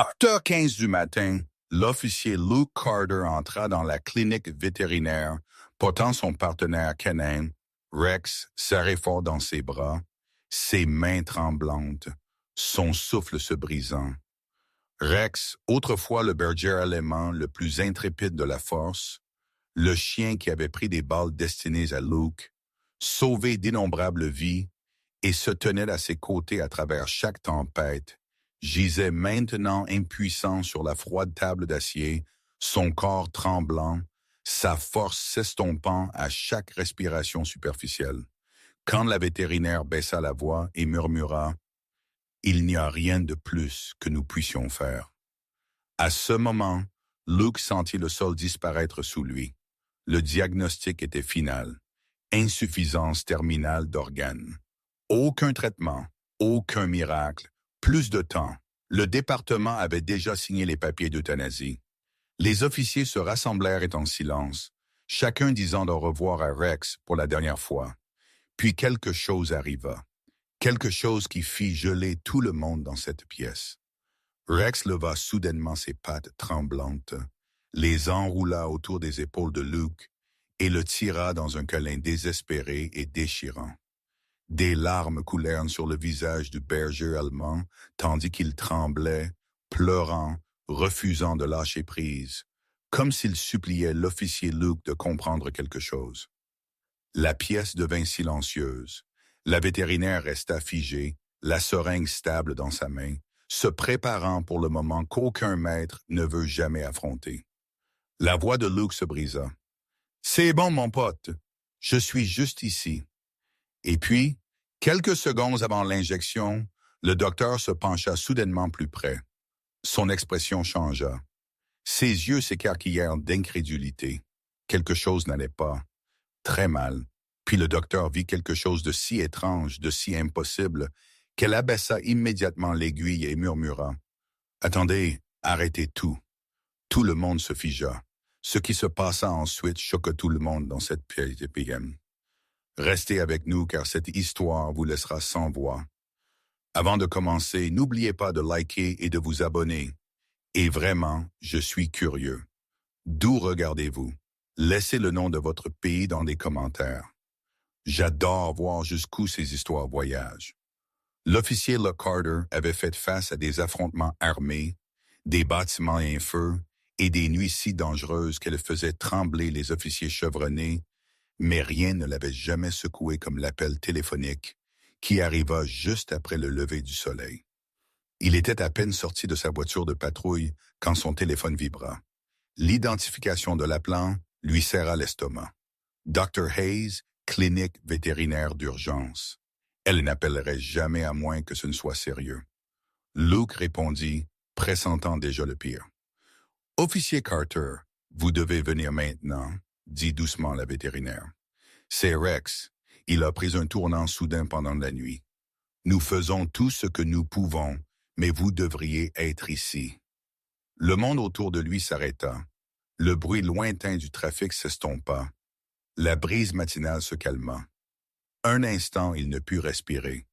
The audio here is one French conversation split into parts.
À 8h15 du matin, l'officier Luke Carter entra dans la clinique vétérinaire, portant son partenaire canin, Rex, serré fort dans ses bras, ses mains tremblantes, son souffle se brisant. Rex, autrefois le berger allemand le plus intrépide de la force, le chien qui avait pris des balles destinées à Luke, sauvé d'innombrables vies et se tenait à ses côtés à travers chaque tempête, gisait maintenant impuissant sur la froide table d'acier, son corps tremblant, sa force s'estompant à chaque respiration superficielle. Quand la vétérinaire baissa la voix et murmura « Il n'y a rien de plus que nous puissions faire ». À ce moment, Luke sentit le sol disparaître sous lui. Le diagnostic était final. Insuffisance terminale d'organes. Aucun traitement, aucun miracle, plus de temps. Le département avait déjà signé les papiers d'euthanasie. Les officiers se rassemblèrent en silence, chacun disant au revoir à Rex pour la dernière fois. Puis quelque chose arriva. Quelque chose qui fit geler tout le monde dans cette pièce. Rex leva soudainement ses pattes tremblantes, les enroula autour des épaules de Luke et le tira dans un câlin désespéré et déchirant. Des larmes coulèrent sur le visage du berger allemand, tandis qu'il tremblait, pleurant, refusant de lâcher prise, comme s'il suppliait l'officier Luke de comprendre quelque chose. La pièce devint silencieuse. La vétérinaire resta figée, la seringue stable dans sa main, se préparant pour le moment qu'aucun maître ne veut jamais affronter. La voix de Luke se brisa. « C'est bon, mon pote, je suis juste ici. » Et puis, quelques secondes avant l'injection, le docteur se pencha soudainement plus près. Son expression changea. Ses yeux s'écarquillèrent d'incrédulité. Quelque chose n'allait pas. Très mal. Puis le docteur vit quelque chose de si étrange, de si impossible, qu'elle abaissa immédiatement l'aiguille et murmura. « Attendez, arrêtez tout. » Tout le monde se figea. Ce qui se passa ensuite choqua tout le monde dans cette pièce de PM. Restez avec nous car cette histoire vous laissera sans voix. Avant de commencer, n'oubliez pas de liker et de vous abonner. Et vraiment, je suis curieux. D'où regardez-vous? Laissez le nom de votre pays dans les commentaires. J'adore voir jusqu'où ces histoires voyagent. L'officier Luke Carter avait fait face à des affrontements armés, des bâtiments en feu et des nuits si dangereuses qu'elles faisaient trembler les officiers chevronnés, mais rien ne l'avait jamais secoué comme l'appel téléphonique qui arriva juste après le lever du soleil. Il était à peine sorti de sa voiture de patrouille quand son téléphone vibra. L'identification de l'appelant lui serra l'estomac. Dr. Hayes, clinique vétérinaire d'urgence. Elle n'appellerait jamais à moins que ce ne soit sérieux. Luke répondit, pressentant déjà le pire. « Officier Carter, vous devez venir maintenant, » dit doucement la vétérinaire. « C'est Rex. Il a pris un tournant soudain pendant la nuit. Nous faisons tout ce que nous pouvons, mais vous devriez être ici. » Le monde autour de lui s'arrêta. Le bruit lointain du trafic s'estompa. La brise matinale se calma. Un instant, il ne put respirer.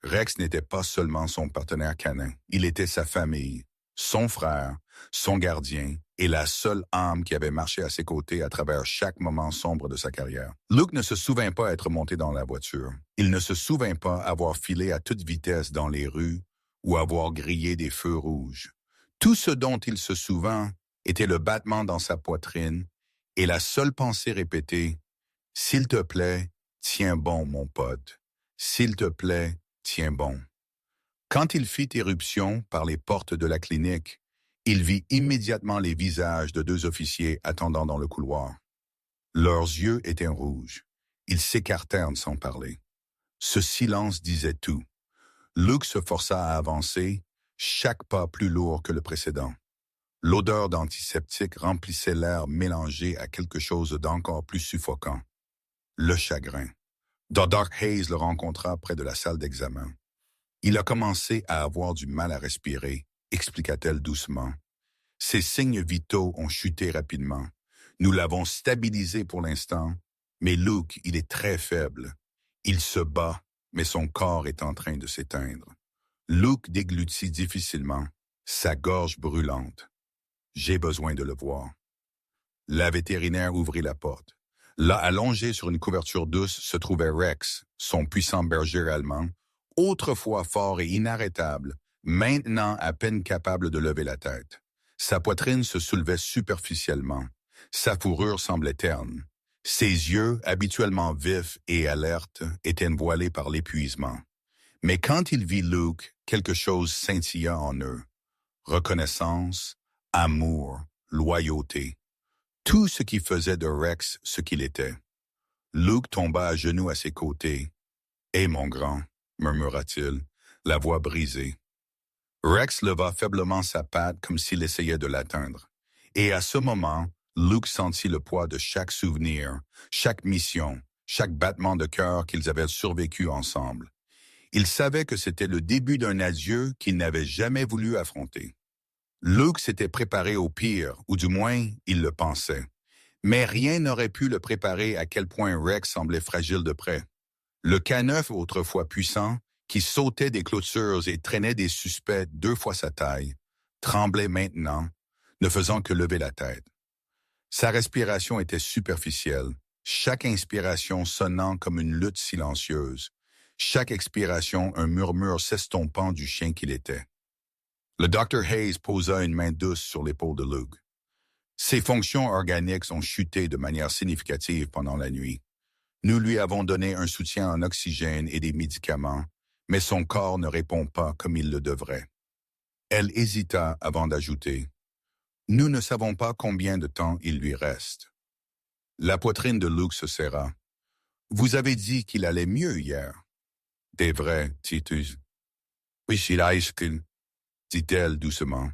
Rex n'était pas seulement son partenaire canin, il était sa famille, son frère, son gardien et la seule âme qui avait marché à ses côtés à travers chaque moment sombre de sa carrière. Luke ne se souvint pas être monté dans la voiture. Il ne se souvint pas avoir filé à toute vitesse dans les rues ou avoir grillé des feux rouges. Tout ce dont il se souvint était le battement dans sa poitrine et la seule pensée répétée « S'il te plaît, tiens bon, mon pote. S'il te plaît, tiens bon. » Quand il fit éruption par les portes de la clinique, il vit immédiatement les visages de deux officiers attendant dans le couloir. Leurs yeux étaient rouges. Ils s'écartèrent sans parler. Ce silence disait tout. Luke se força à avancer, chaque pas plus lourd que le précédent. L'odeur d'antiseptique remplissait l'air mélangé à quelque chose d'encore plus suffocant. Le chagrin. Dr. Hayes le rencontra près de la salle d'examen. Il a commencé à avoir du mal à respirer, expliqua-t-elle doucement. Ses signes vitaux ont chuté rapidement. Nous l'avons stabilisé pour l'instant, mais Luke, il est très faible. Il se bat, mais son corps est en train de s'éteindre. Luke déglutit difficilement. sa gorge brûlante. J'ai besoin de le voir. La vétérinaire ouvrit la porte. Là, allongé sur une couverture douce, se trouvait Rex, son puissant berger allemand, autrefois fort et inarrêtable, maintenant à peine capable de lever la tête. Sa poitrine se soulevait superficiellement. Sa fourrure semblait terne. Ses yeux, habituellement vifs et alertes, étaient voilés par l'épuisement. Mais quand il vit Luke, quelque chose scintilla en eux. Reconnaissance, amour, loyauté. Tout ce qui faisait de Rex ce qu'il était. Luke tomba à genoux à ses côtés. « Hé, mon grand », murmura-t-il, la voix brisée. Rex leva faiblement sa patte comme s'il essayait de l'atteindre. Et à ce moment, Luke sentit le poids de chaque souvenir, chaque mission, chaque battement de cœur qu'ils avaient survécu ensemble. Il savait que c'était le début d'un adieu qu'il n'avait jamais voulu affronter. Luke s'était préparé au pire, ou du moins, il le pensait. Mais rien n'aurait pu le préparer à quel point Rex semblait fragile de près. Le K9, autrefois puissant, qui sautait des clôtures et traînait des suspects 2 fois sa taille, tremblait maintenant, ne faisant que lever la tête. Sa respiration était superficielle, chaque inspiration sonnant comme une lutte silencieuse, chaque expiration un murmure s'estompant du chien qu'il était. Le Dr. Hayes posa une main douce sur l'épaule de Luke. Ses fonctions organiques ont chuté de manière significative pendant la nuit. Nous lui avons donné un soutien en oxygène et des médicaments, mais son corps ne répond pas comme il le devrait. Elle hésita avant d'ajouter « Nous ne savons pas combien de temps il lui reste. » La poitrine de Luke se serra. « Vous avez dit qu'il allait mieux hier. »« C'est vrai, Titus. »« Oui, dit-elle doucement.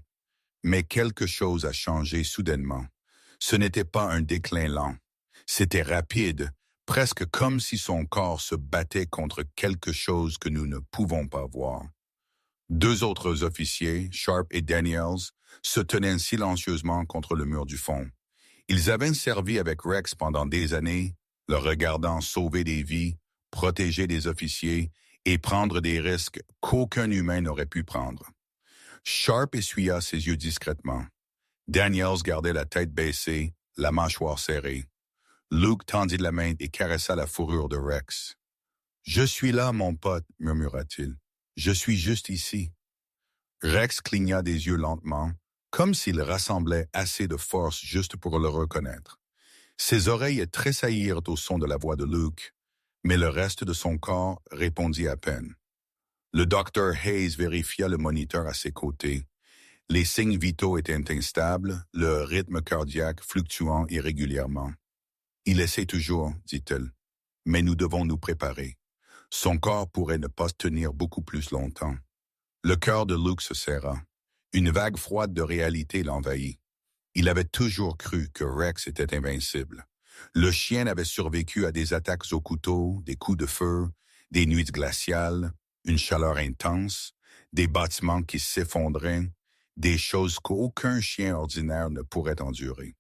Mais quelque chose a changé soudainement. Ce n'était pas un déclin lent. C'était rapide, presque comme si son corps se battait contre quelque chose que nous ne pouvons pas voir. 2 autres officiers, Sharp et Daniels, se tenaient silencieusement contre le mur du fond. Ils avaient servi avec Rex pendant des années, le regardant sauver des vies, protéger des officiers et prendre des risques qu'aucun humain n'aurait pu prendre. Sharp essuya ses yeux discrètement. Daniels gardait la tête baissée, la mâchoire serrée. Luke tendit la main et caressa la fourrure de Rex. « Je suis là, mon pote, » murmura-t-il. « Je suis juste ici. » Rex cligna des yeux lentement, comme s'il rassemblait assez de force juste pour le reconnaître. Ses oreilles tressaillirent au son de la voix de Luke, mais le reste de son corps répondit à peine. Le Dr. Hayes vérifia le moniteur à ses côtés. Les signes vitaux étaient instables, le rythme cardiaque fluctuant irrégulièrement. « Il essaie toujours, dit-elle, mais nous devons nous préparer. Son corps pourrait ne pas tenir beaucoup plus longtemps. » Le cœur de Luke se serra. Une vague froide de réalité l'envahit. Il avait toujours cru que Rex était invincible. Le chien avait survécu à des attaques au couteau, des coups de feu, des nuits glaciales, une chaleur intense, des bâtiments qui s'effondraient, des choses qu'aucun chien ordinaire ne pourrait endurer.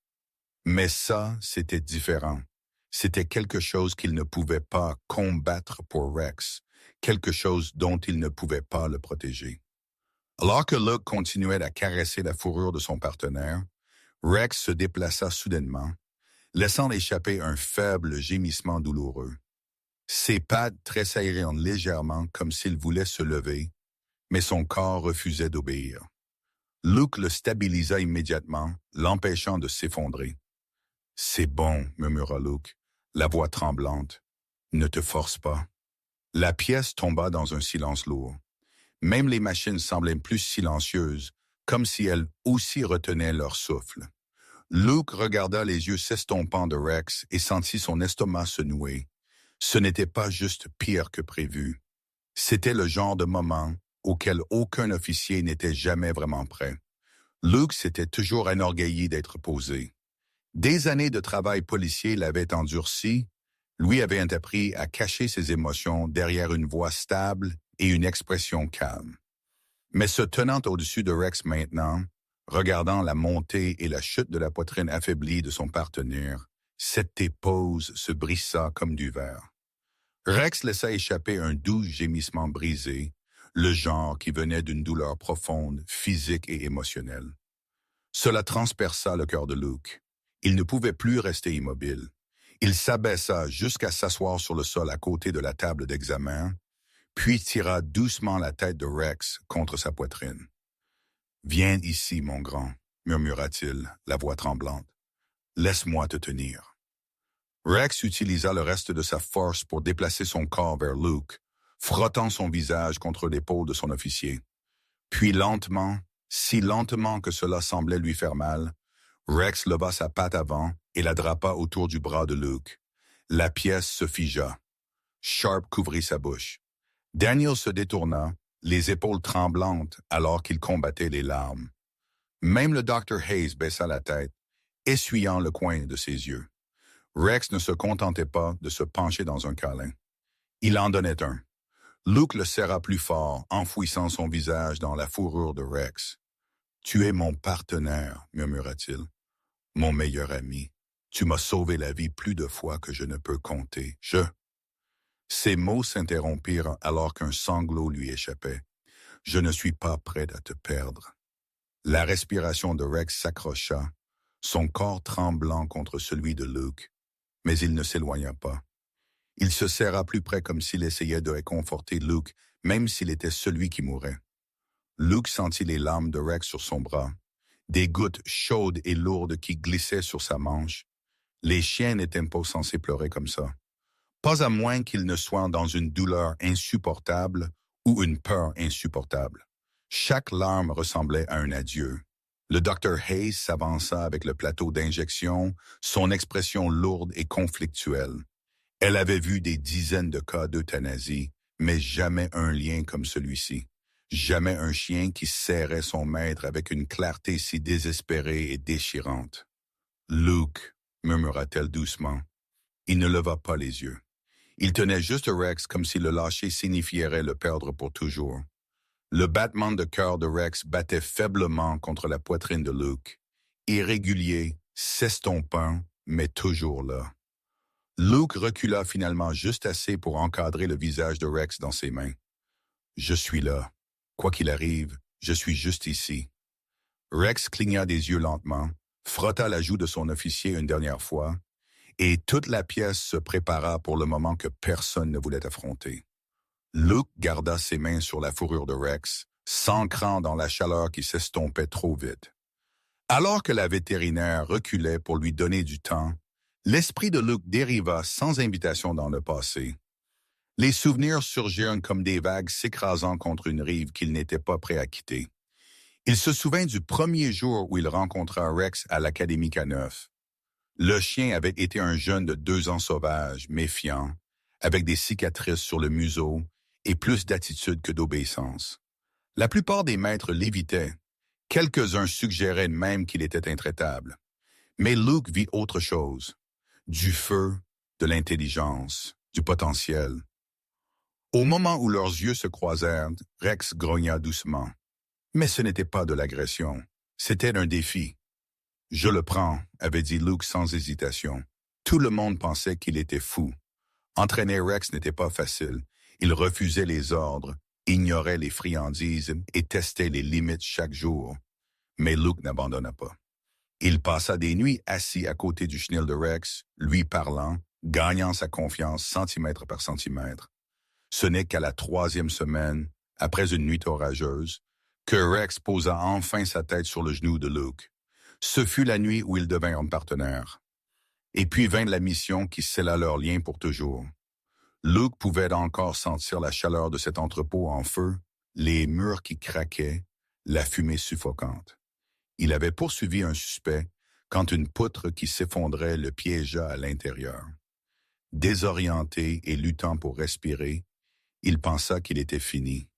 Mais ça, c'était différent. C'était quelque chose qu'il ne pouvait pas combattre pour Rex, quelque chose dont il ne pouvait pas le protéger. Alors que Luke continuait à caresser la fourrure de son partenaire, Rex se déplaça soudainement, laissant échapper un faible gémissement douloureux. Ses pattes tressaillèrent légèrement comme s'il voulait se lever, mais son corps refusait d'obéir. Luke le stabilisa immédiatement, l'empêchant de s'effondrer. « C'est bon, » murmura Luke, la voix tremblante. « Ne te force pas. » La pièce tomba dans un silence lourd. Même les machines semblaient plus silencieuses, comme si elles aussi retenaient leur souffle. Luke regarda les yeux s'estompant de Rex et sentit son estomac se nouer. Ce n'était pas juste pire que prévu. C'était le genre de moment auquel aucun officier n'était jamais vraiment prêt. Luke s'était toujours enorgueilli d'être posé. Des années de travail policier l'avaient endurci, lui avait appris à cacher ses émotions derrière une voix stable et une expression calme. Mais se tenant au-dessus de Rex maintenant, regardant la montée et la chute de la poitrine affaiblie de son partenaire, cette épouse se brissa comme du verre. Rex laissa échapper un doux gémissement brisé, le genre qui venait d'une douleur profonde, physique et émotionnelle. Cela transperça le cœur de Luke. Il ne pouvait plus rester immobile. Il s'abaissa jusqu'à s'asseoir sur le sol à côté de la table d'examen, puis tira doucement la tête de Rex contre sa poitrine. « Viens ici, mon grand, » murmura-t-il, la voix tremblante. « Laisse-moi te tenir. » Rex utilisa le reste de sa force pour déplacer son corps vers Luke, frottant son visage contre l'épaule de son officier. Puis lentement, si lentement que cela semblait lui faire mal, Rex leva sa patte avant et la drapa autour du bras de Luke. La pièce se figea. Sharp couvrit sa bouche. Daniel se détourna, les épaules tremblantes alors qu'il combattait les larmes. Même le Dr. Hayes baissa la tête, essuyant le coin de ses yeux. Rex ne se contentait pas de se pencher dans un câlin. Il en donnait un. Luke le serra plus fort, enfouissant son visage dans la fourrure de Rex. « Tu es mon partenaire, » murmura-t-il. « Mon meilleur ami. Tu m'as sauvé la vie plus de fois que je ne peux compter. Ses mots s'interrompirent alors qu'un sanglot lui échappait. « Je ne suis pas prêt à te perdre. » La respiration de Rex s'accrocha, son corps tremblant contre celui de Luke, mais il ne s'éloigna pas. Il se serra plus près comme s'il essayait de réconforter Luke, même s'il était celui qui mourait. Luke sentit les larmes de Rex sur son bras, des gouttes chaudes et lourdes qui glissaient sur sa manche. Les chiens n'étaient pas censés pleurer comme ça. Pas à moins qu'ils ne soient dans une douleur insupportable ou une peur insupportable. Chaque larme ressemblait à un adieu. Le Dr. Hayes s'avança avec le plateau d'injection, son expression lourde et conflictuelle. Elle avait vu des dizaines de cas d'euthanasie, mais jamais un lien comme celui-ci. Jamais un chien qui serrait son maître avec une clarté si désespérée et déchirante. « Luke » murmura-t-elle doucement. Il ne leva pas les yeux. Il tenait juste Rex comme si le lâcher signifierait le perdre pour toujours. Le battement de cœur de Rex battait faiblement contre la poitrine de Luke, irrégulier, s'estompant, mais toujours là. Luke recula finalement juste assez pour encadrer le visage de Rex dans ses mains. « Je suis là. Quoi qu'il arrive, je suis juste ici. » Rex cligna des yeux lentement, frotta la joue de son officier une dernière fois, et toute la pièce se prépara pour le moment que personne ne voulait affronter. Luke garda ses mains sur la fourrure de Rex, s'ancrant dans la chaleur qui s'estompait trop vite. Alors que la vétérinaire reculait pour lui donner du temps, l'esprit de Luke dériva sans invitation dans le passé. Les souvenirs surgirent comme des vagues s'écrasant contre une rive qu'il n'était pas prêt à quitter. Il se souvint du premier jour où il rencontra Rex à l'Académie K9. Le chien avait été un jeune de 2 ans sauvage, méfiant, avec des cicatrices sur le museau et plus d'attitude que d'obéissance. La plupart des maîtres l'évitaient. Quelques-uns suggéraient même qu'il était intraitable. Mais Luke vit autre chose. Du feu, de l'intelligence, du potentiel. Au moment où leurs yeux se croisèrent, Rex grogna doucement. Mais ce n'était pas de l'agression, c'était un défi. « Je le prends », avait dit Luke sans hésitation. Tout le monde pensait qu'il était fou. Entraîner Rex n'était pas facile. Il refusait les ordres, ignorait les friandises et testait les limites chaque jour. Mais Luke n'abandonna pas. Il passa des nuits assis à côté du chenil de Rex, lui parlant, gagnant sa confiance centimètre par centimètre. Ce n'est qu'à la 3e semaine, après une nuit orageuse, que Rex posa enfin sa tête sur le genou de Luke. Ce fut la nuit où ils devinrent partenaires. Et puis vint la mission qui scella leur lien pour toujours. Luke pouvait encore sentir la chaleur de cet entrepôt en feu, les murs qui craquaient, la fumée suffocante. Il avait poursuivi un suspect quand une poutre qui s'effondrait le piégea à l'intérieur. Désorienté et luttant pour respirer, il pensa qu'il était fini.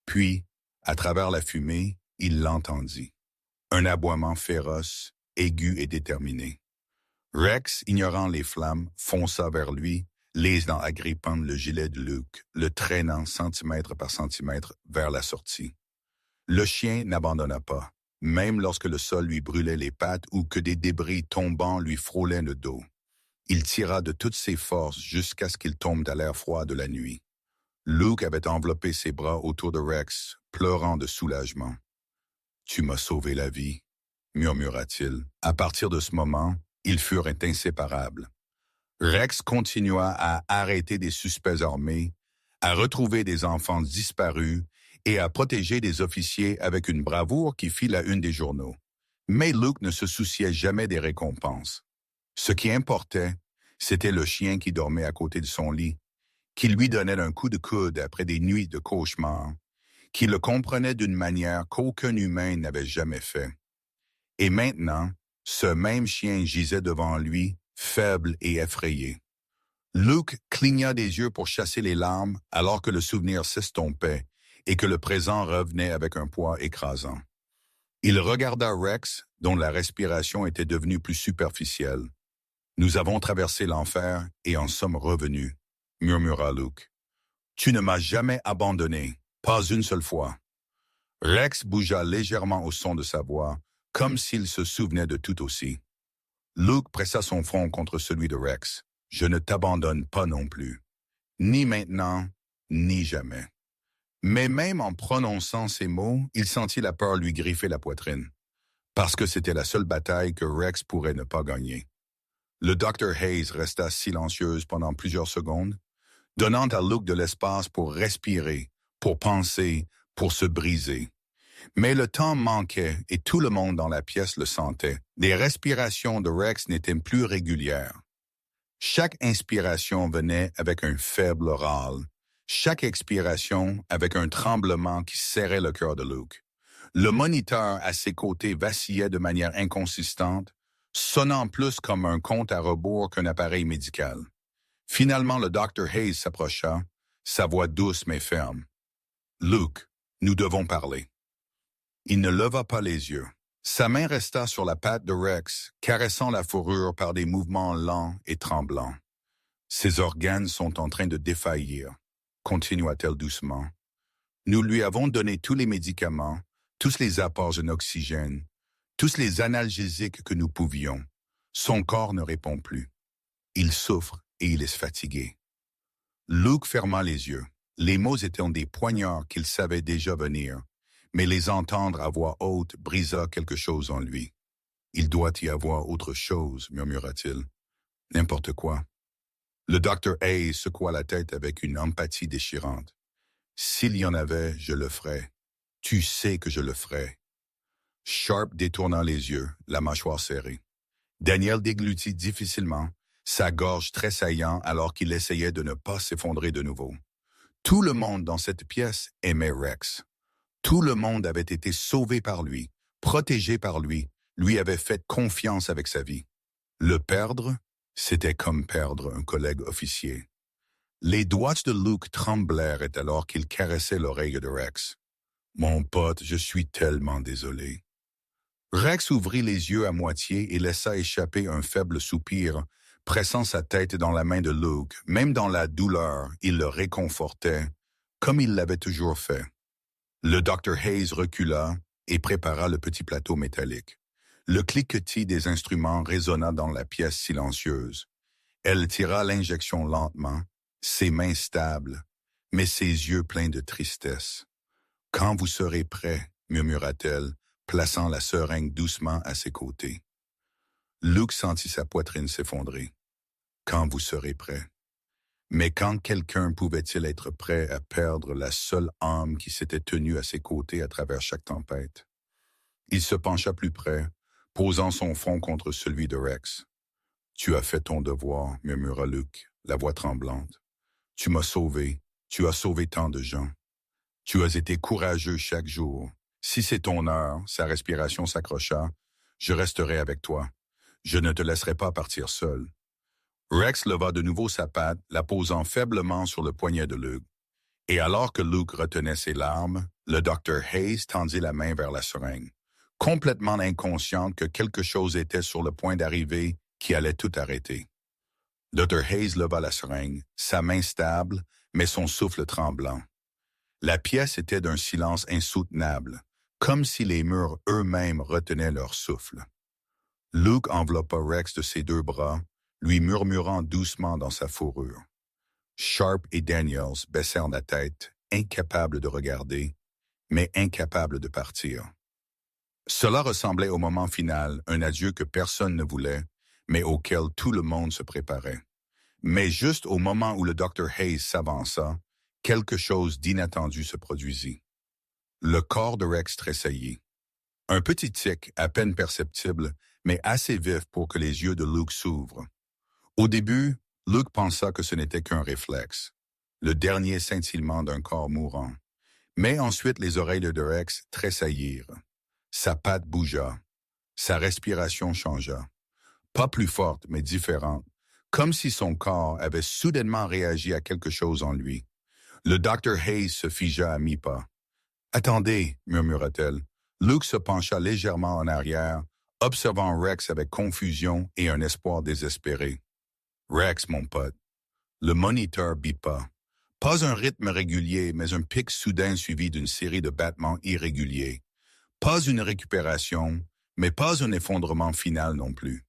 Puis, à travers la fumée, il l'entendit. Un aboiement féroce, aigu et déterminé. Rex, ignorant les flammes, fonça vers lui, les dents agrippant le gilet de Luke, le traînant centimètre par centimètre vers la sortie. Le chien n'abandonna pas, même lorsque le sol lui brûlait les pattes ou que des débris tombants lui frôlaient le dos. Il tira de toutes ses forces jusqu'à ce qu'il tombe à l'air froid de la nuit. Luke avait enveloppé ses bras autour de Rex, pleurant de soulagement. « Tu m'as sauvé la vie », murmura-t-il. À partir de ce moment, ils furent inséparables. Rex continua à arrêter des suspects armés, à retrouver des enfants disparus et à protéger des officiers avec une bravoure qui fit la une des journaux. Mais Luke ne se souciait jamais des récompenses. Ce qui importait, c'était le chien qui dormait à côté de son lit, qui lui donnait un coup de coude après des nuits de cauchemar, qui le comprenait d'une manière qu'aucun humain n'avait jamais fait. Et maintenant, ce même chien gisait devant lui, faible et effrayé. Luke cligna des yeux pour chasser les larmes alors que le souvenir s'estompait et que le présent revenait avec un poids écrasant. Il regarda Rex, dont la respiration était devenue plus superficielle. « Nous avons traversé l'enfer et en sommes revenus », murmura Luke. « Tu ne m'as jamais abandonné, pas une seule fois. » Rex bougea légèrement au son de sa voix, comme s'il se souvenait de tout aussi. Luke pressa son front contre celui de Rex. « Je ne t'abandonne pas non plus. Ni maintenant, ni jamais. » Mais même en prononçant ces mots, il sentit la peur lui griffer la poitrine, parce que c'était la seule bataille que Rex pourrait ne pas gagner. Le Dr. Hayes resta silencieuse pendant plusieurs secondes, donnant à Luke de l'espace pour respirer, pour penser, pour se briser. Mais le temps manquait et tout le monde dans la pièce le sentait. Les respirations de Rex n'étaient plus régulières. Chaque inspiration venait avec un faible râle. Chaque expiration avec un tremblement qui serrait le cœur de Luke. Le moniteur à ses côtés vacillait de manière inconsistante, sonnant plus comme un compte à rebours qu'un appareil médical. Finalement, le Dr. Hayes s'approcha, sa voix douce mais ferme. « Luke, nous devons parler. » Il ne leva pas les yeux. Sa main resta sur la patte de Rex, caressant la fourrure par des mouvements lents et tremblants. « Ses organes sont en train de défaillir, » continua-t-elle doucement. « Nous lui avons donné tous les médicaments, tous les apports en oxygène, tous les analgésiques que nous pouvions. Son corps ne répond plus. Il souffre et il est fatigué. » Luke ferma les yeux. Les mots étaient des poignards qu'il savait déjà venir, mais les entendre à voix haute brisa quelque chose en lui. « Il doit y avoir autre chose, » murmura-t-il. « N'importe quoi. » Le Dr. Hayes secoua la tête avec une empathie déchirante. « S'il y en avait, je le ferais. Tu sais que je le ferais. » Sharp détourna les yeux, la mâchoire serrée. Daniel déglutit difficilement, sa gorge tressaillant alors qu'il essayait de ne pas s'effondrer de nouveau. Tout le monde dans cette pièce aimait Rex. Tout le monde avait été sauvé par lui, protégé par lui avait fait confiance avec sa vie. Le perdre, c'était comme perdre un collègue officier. Les doigts de Luke tremblèrent alors qu'il caressait l'oreille de Rex. « Mon pote, je suis tellement désolé. » Rex ouvrit les yeux à moitié et laissa échapper un faible soupir, pressant sa tête dans la main de Luke. Même dans la douleur, il le réconfortait, comme il l'avait toujours fait. Le Dr. Hayes recula et prépara le petit plateau métallique. Le cliquetis des instruments résonna dans la pièce silencieuse. Elle tira l'injection lentement, ses mains stables, mais ses yeux pleins de tristesse. « Quand vous serez prêt, » murmura-t-elle, plaçant la seringue doucement à ses côtés. Luke sentit sa poitrine s'effondrer. « Quand vous serez prêt. » Mais quand quelqu'un pouvait-il être prêt à perdre la seule âme qui s'était tenue à ses côtés à travers chaque tempête? Il se pencha plus près, posant son front contre celui de Rex. « Tu as fait ton devoir, » murmura Luke, la voix tremblante. « Tu m'as sauvé, tu as sauvé tant de gens. Tu as été courageux chaque jour. Si c'est ton heure, » sa respiration s'accrocha, « je resterai avec toi. Je ne te laisserai pas partir seul. » Rex leva de nouveau sa patte, la posant faiblement sur le poignet de Luke. Et alors que Luke retenait ses larmes, le Dr. Hayes tendit la main vers la seringue, complètement inconsciente que quelque chose était sur le point d'arriver qui allait tout arrêter. Dr. Hayes leva la seringue, sa main stable, mais son souffle tremblant. La pièce était d'un silence insoutenable, comme si les murs eux-mêmes retenaient leur souffle. Luke enveloppa Rex de ses deux bras, lui murmurant doucement dans sa fourrure. « Sharp et Daniels baissèrent la tête, incapables de regarder, mais incapables de partir. Cela ressemblait au moment final, un adieu que personne ne voulait, mais auquel tout le monde se préparait. Mais juste au moment où le Dr. Hayes s'avança, quelque chose d'inattendu se produisit. Le corps de Rex tressaillit. Un petit tic, à peine perceptible, mais assez vif pour que les yeux de Luke s'ouvrent. Au début, Luke pensa que ce n'était qu'un réflexe, le dernier scintillement d'un corps mourant. Mais ensuite, les oreilles de Rex tressaillirent. Sa patte bougea. Sa respiration changea. Pas plus forte, mais différente, comme si son corps avait soudainement réagi à quelque chose en lui. Le Dr. Hayes se figea à mi-pas. « Attendez, murmura-t-elle. » Luke se pencha légèrement en arrière, observant Rex avec confusion et un espoir désespéré. « Rex, mon pote. » Le moniteur bipa. Pas un rythme régulier, mais un pic soudain suivi d'une série de battements irréguliers. Pas une récupération, mais pas un effondrement final non plus.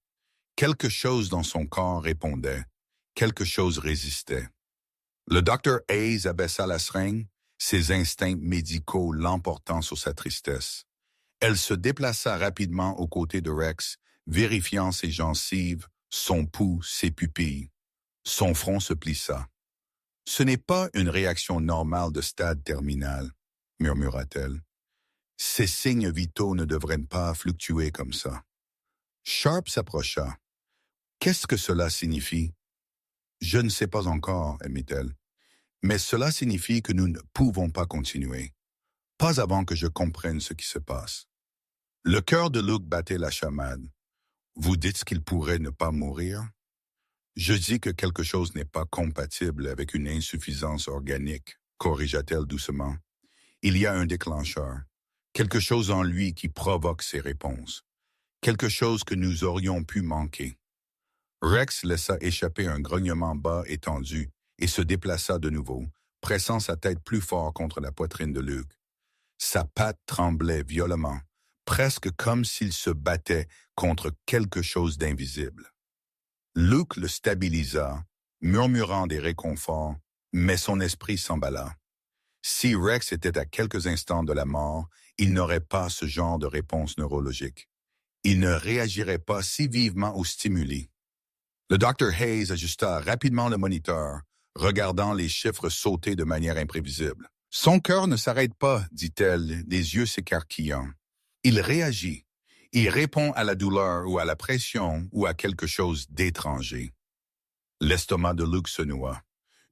Quelque chose dans son corps répondait. Quelque chose résistait. Le Dr. Hayes abaissa la seringue, ses instincts médicaux l'emportant sur sa tristesse. Elle se déplaça rapidement aux côtés de Rex, vérifiant ses gencives, son pouls, ses pupilles. Son front se plissa. « Ce n'est pas une réaction normale de stade terminal, » murmura-t-elle. « Ces signes vitaux ne devraient pas fluctuer comme ça. » Sharp s'approcha. « Qu'est-ce que cela signifie? »« Je ne sais pas encore, » admit-elle. « Mais cela signifie que nous ne pouvons pas continuer. Pas avant que je comprenne ce qui se passe. » Le cœur de Luke battait la chamade. « Vous dites qu'il pourrait ne pas mourir? » « Je dis que quelque chose n'est pas compatible avec une insuffisance organique, » corrigea-t-elle doucement. « Il y a un déclencheur, quelque chose en lui qui provoque ces réponses, quelque chose que nous aurions pu manquer. » Rex laissa échapper un grognement bas et tendu et se déplaça de nouveau, pressant sa tête plus fort contre la poitrine de Luke. Sa patte tremblait violemment, presque comme s'il se battait contre quelque chose d'invisible. Luke le stabilisa, murmurant des réconforts, mais son esprit s'emballa. Si Rex était à quelques instants de la mort, il n'aurait pas ce genre de réponse neurologique. Il ne réagirait pas si vivement aux stimuli. Le Dr. Hayes ajusta rapidement le moniteur, regardant les chiffres sauter de manière imprévisible. « Son cœur ne s'arrête pas, dit-elle, les yeux s'écarquillant. Il réagit. Il répond à la douleur ou à la pression ou à quelque chose d'étranger. » L'estomac de Luke se noua.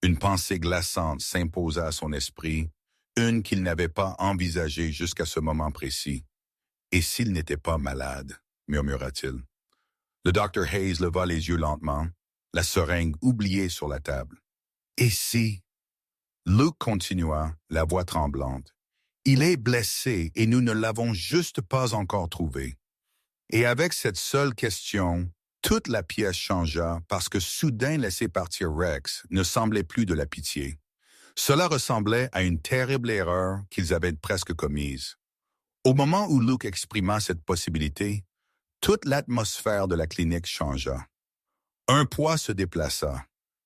Une pensée glaçante s'imposa à son esprit, une qu'il n'avait pas envisagée jusqu'à ce moment précis. « Et s'il n'était pas malade? » murmura-t-il. Le Dr. Hayes leva les yeux lentement, la seringue oubliée sur la table. « Et si? » Luke continua, la voix tremblante. « Il est blessé et nous ne l'avons juste pas encore trouvé. » Et avec cette seule question, toute la pièce changea parce que soudain laisser partir Rex ne semblait plus de la pitié. Cela ressemblait à une terrible erreur qu'ils avaient presque commise. Au moment où Luke exprima cette possibilité, toute l'atmosphère de la clinique changea. Un poids se déplaça,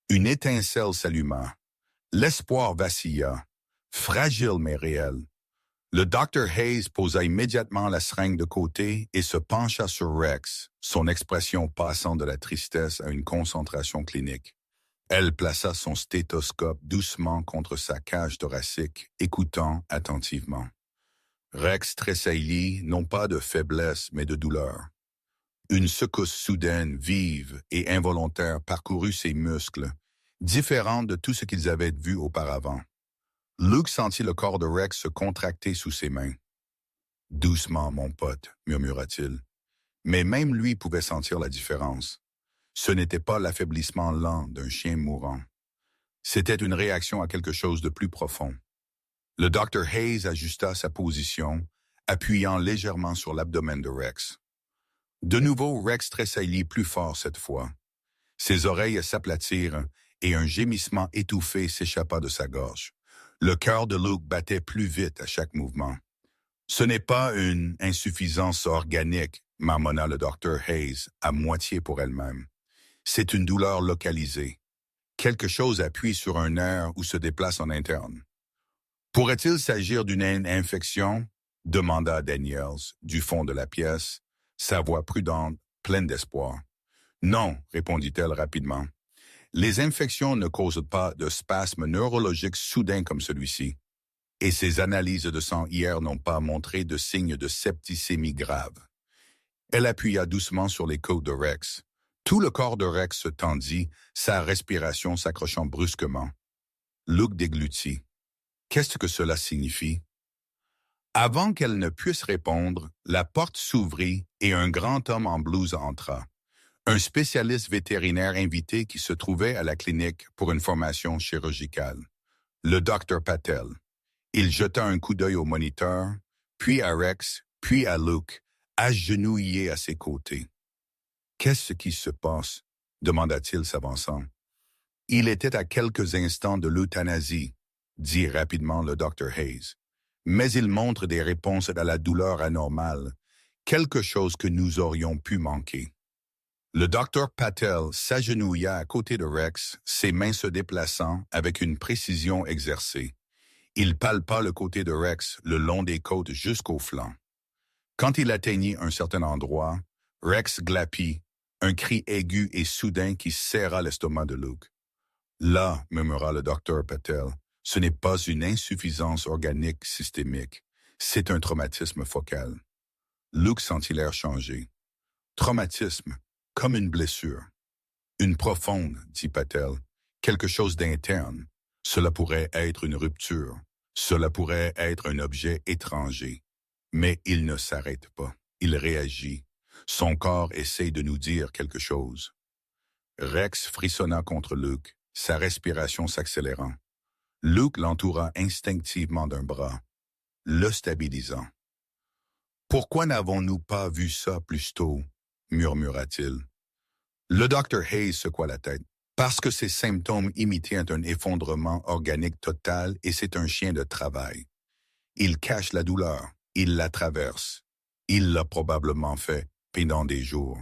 une étincelle s'alluma, l'espoir vacilla, fragile mais réel. Le Dr. Hayes posa immédiatement la seringue de côté et se pencha sur Rex, son expression passant de la tristesse à une concentration clinique. Elle plaça son stéthoscope doucement contre sa cage thoracique, écoutant attentivement. Rex tressaillit, non pas de faiblesse, mais de douleur. Une secousse soudaine, vive et involontaire parcourut ses muscles, différente de tout ce qu'ils avaient vu auparavant. Luke sentit le corps de Rex se contracter sous ses mains. « Doucement, mon pote, » murmura-t-il. Mais même lui pouvait sentir la différence. Ce n'était pas l'affaiblissement lent d'un chien mourant. C'était une réaction à quelque chose de plus profond. Le Dr. Hayes ajusta sa position, appuyant légèrement sur l'abdomen de Rex. De nouveau, Rex tressaillit plus fort cette fois. Ses oreilles s'aplatirent et un gémissement étouffé s'échappa de sa gorge. Le cœur de Luke battait plus vite à chaque mouvement. « Ce n'est pas une insuffisance organique, » marmonna le Dr. Hayes, à moitié pour elle-même. « C'est une douleur localisée. Quelque chose appuie sur un nerf ou se déplace en interne. Pourrait-il s'agir d'une infection? Demanda Daniels, du fond de la pièce, sa voix prudente, pleine d'espoir. Non, répondit-elle rapidement. Les infections ne causent pas de spasmes neurologiques soudains comme celui-ci. Et ses analyses de sang hier n'ont pas montré de signes de septicémie grave. Elle appuya doucement sur les côtes de Rex. Tout le corps de Rex se tendit, sa respiration s'accrochant brusquement. Luke déglutit. Qu'est-ce que cela signifie? Avant qu'elle ne puisse répondre, la porte s'ouvrit et un grand homme en blouse entra. Un spécialiste vétérinaire invité qui se trouvait à la clinique pour une formation chirurgicale. Le docteur Patel. Il jeta un coup d'œil au moniteur, puis à Rex, puis à Luke, agenouillé à ses côtés. « Qu'est-ce qui se passe? » demanda-t-il s'avançant. « Il était à quelques instants de l'euthanasie, » dit rapidement le docteur Hayes. « Mais il montre des réponses à la douleur anormale, quelque chose que nous aurions pu manquer. » Le docteur Patel s'agenouilla à côté de Rex, ses mains se déplaçant avec une précision exercée. Il palpa le côté de Rex le long des côtes jusqu'au flanc. Quand il atteignit un certain endroit, Rex glapit, un cri aigu et soudain qui serra l'estomac de Luke. « Là, murmura le docteur Patel, ce n'est pas une insuffisance organique systémique, c'est un traumatisme focal. » Luke sentit l'air changer. « Traumatisme, comme une blessure. »« Une profonde, dit Patel, quelque chose d'interne. Cela pourrait être une rupture. Cela pourrait être un objet étranger. Mais il ne s'arrête pas. Il réagit. Son corps essaie de nous dire quelque chose. » Rex frissonna contre Luke, sa respiration s'accélérant. Luke l'entoura instinctivement d'un bras, le stabilisant. « Pourquoi n'avons-nous pas vu ça plus tôt? » murmura-t-il. Le docteur Hayes secoua la tête. « Parce que ces symptômes imitaient un effondrement organique total et c'est un chien de travail. Il cache la douleur, il la traverse. Il l'a probablement fait pendant des jours. »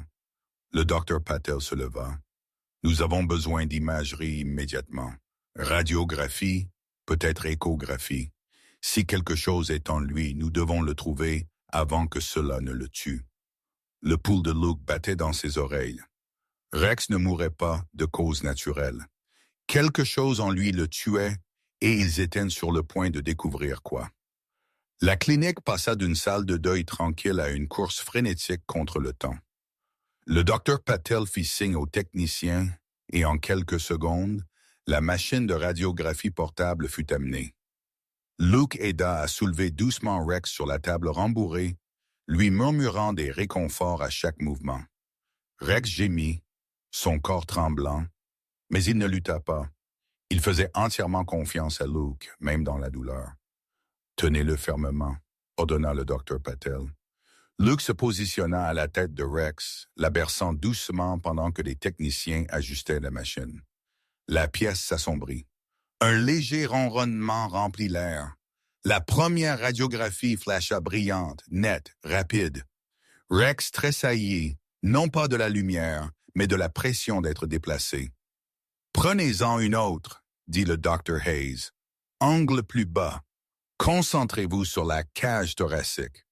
Le docteur Patel se leva. « Nous avons besoin d'imagerie immédiatement. Radiographie, peut-être échographie. Si quelque chose est en lui, nous devons le trouver avant que cela ne le tue. » Le pouls de Luke battait dans ses oreilles. Rex ne mourait pas de cause naturelle. Quelque chose en lui le tuait et ils étaient sur le point de découvrir quoi. La clinique passa d'une salle de deuil tranquille à une course frénétique contre le temps. Le docteur Patel fit signe au technicien et en quelques secondes, la machine de radiographie portable fut amenée. Luke aida à soulever doucement Rex sur la table rembourrée, lui murmurant des réconforts à chaque mouvement. Rex gémit, son corps tremblant, mais il ne lutta pas. Il faisait entièrement confiance à Luke, même dans la douleur. « Tenez-le fermement », ordonna le docteur Patel. Luke se positionna à la tête de Rex, la berçant doucement pendant que les techniciens ajustaient la machine. La pièce s'assombrit. Un léger ronronnement remplit l'air. La première radiographie flasha brillante, nette, rapide. Rex tressaillit, non pas de la lumière, mais de la pression d'être déplacé. « Prenez-en une autre, » dit le docteur Hayes. « Angle plus bas. Concentrez-vous sur la cage thoracique. »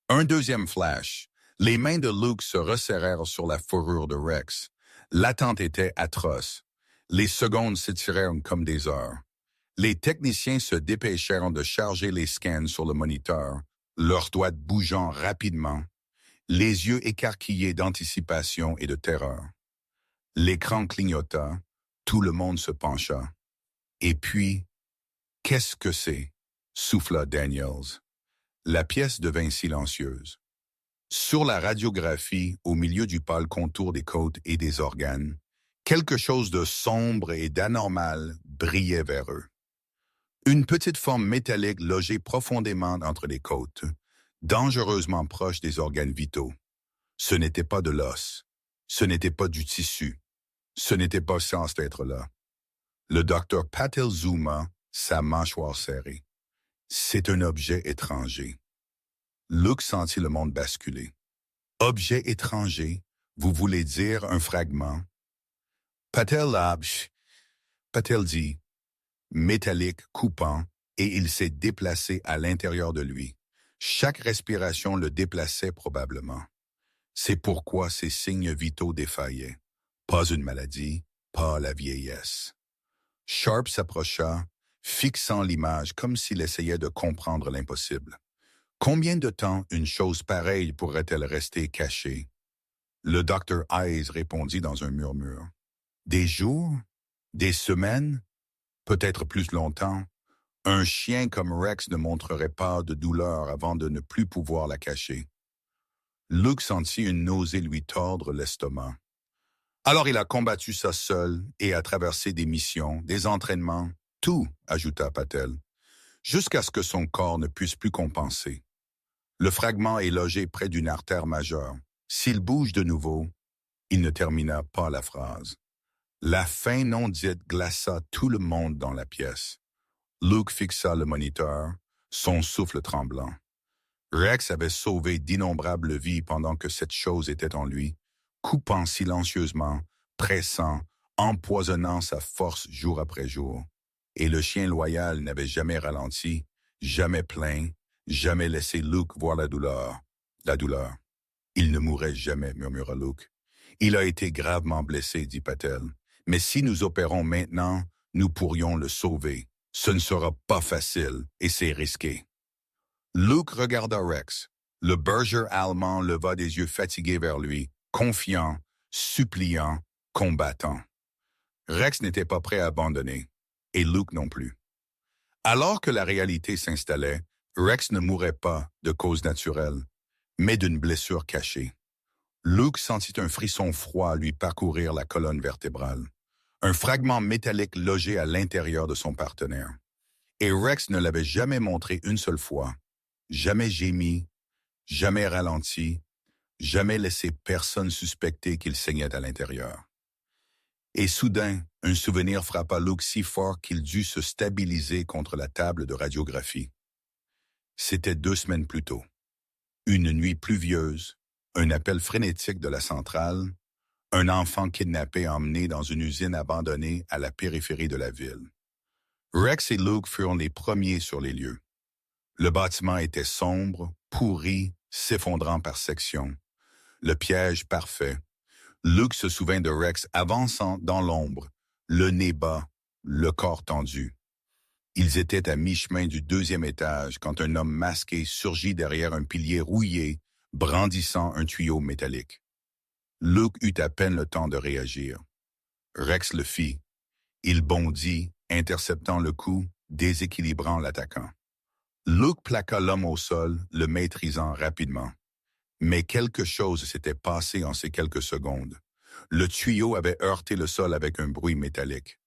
Un deuxième flash. Les mains de Luke se resserrèrent sur la fourrure de Rex. L'attente était atroce. Les secondes s'étirèrent comme des heures. Les techniciens se dépêchèrent de charger les scans sur le moniteur, leurs doigts bougeant rapidement, les yeux écarquillés d'anticipation et de terreur. L'écran clignota, tout le monde se pencha. Et puis, « Qu'est-ce que c'est? » souffla Daniels. La pièce devint silencieuse. Sur la radiographie, au milieu du pâle contour des côtes et des organes, quelque chose de sombre et d'anormal brillait vers eux. Une petite forme métallique logée profondément entre les côtes, dangereusement proche des organes vitaux. Ce n'était pas de l'os, ce n'était pas du tissu, ce n'était pas censé être là. Le docteur Patel zooma, sa mâchoire serrée. C'est un objet étranger. Luke sentit le monde basculer. Objet étranger, vous voulez dire un fragment? Patel a... Patel dit, métallique, coupant, et il s'est déplacé à l'intérieur de lui. Chaque respiration le déplaçait probablement. C'est pourquoi ses signes vitaux défaillaient. Pas une maladie, pas la vieillesse. Sharp s'approcha, fixant l'image comme s'il essayait de comprendre l'impossible. Combien de temps une chose pareille pourrait-elle rester cachée? Le docteur Hayes répondit dans un murmure. Des jours? Des semaines? Peut-être plus longtemps. Un chien comme Rex ne montrerait pas de douleur avant de ne plus pouvoir la cacher. Luke sentit une nausée lui tordre l'estomac. Alors il a combattu ça seul et a traversé des missions, des entraînements, tout, ajouta Patel, jusqu'à ce que son corps ne puisse plus compenser. Le fragment est logé près d'une artère majeure. S'il bouge de nouveau, il ne termina pas la phrase. La fin non dite glaça tout le monde dans la pièce. Luke fixa le moniteur, son souffle tremblant. Rex avait sauvé d'innombrables vies pendant que cette chose était en lui, coupant silencieusement, pressant, empoisonnant sa force jour après jour. Et le chien loyal n'avait jamais ralenti, jamais plaint, jamais laissé Luke voir la douleur. La douleur. Il ne mourrait jamais, murmura Luke. Il a été gravement blessé, dit Patel. Mais si nous opérons maintenant, nous pourrions le sauver. Ce ne sera pas facile et c'est risqué. Luke regarda Rex. Le berger allemand leva des yeux fatigués vers lui, confiant, suppliant, combattant. Rex n'était pas prêt à abandonner, et Luke non plus. Alors que la réalité s'installait, Rex ne mourait pas de cause naturelle, mais d'une blessure cachée. Luke sentit un frisson froid lui parcourir la colonne vertébrale, un fragment métallique logé à l'intérieur de son partenaire. Et Rex ne l'avait jamais montré une seule fois, jamais gémi, jamais ralenti, jamais laissé personne suspecter qu'il saignait à l'intérieur. Et soudain, un souvenir frappa Luke si fort qu'il dut se stabiliser contre la table de radiographie. C'était 2 semaines plus tôt. Une nuit pluvieuse, un appel frénétique de la centrale, un enfant kidnappé emmené dans une usine abandonnée à la périphérie de la ville. Rex et Luke furent les premiers sur les lieux. Le bâtiment était sombre, pourri, s'effondrant par sections. Le piège parfait. Luke se souvint de Rex avançant dans l'ombre, le nez bas, le corps tendu. Ils étaient à mi-chemin du 2e étage quand un homme masqué surgit derrière un pilier rouillé, brandissant un tuyau métallique. Luke eut à peine le temps de réagir. Rex le fit. Il bondit, interceptant le coup, déséquilibrant l'attaquant. Luke plaqua l'homme au sol, le maîtrisant rapidement. Mais quelque chose s'était passé en ces quelques secondes. Le tuyau avait heurté le sol avec un bruit métallique.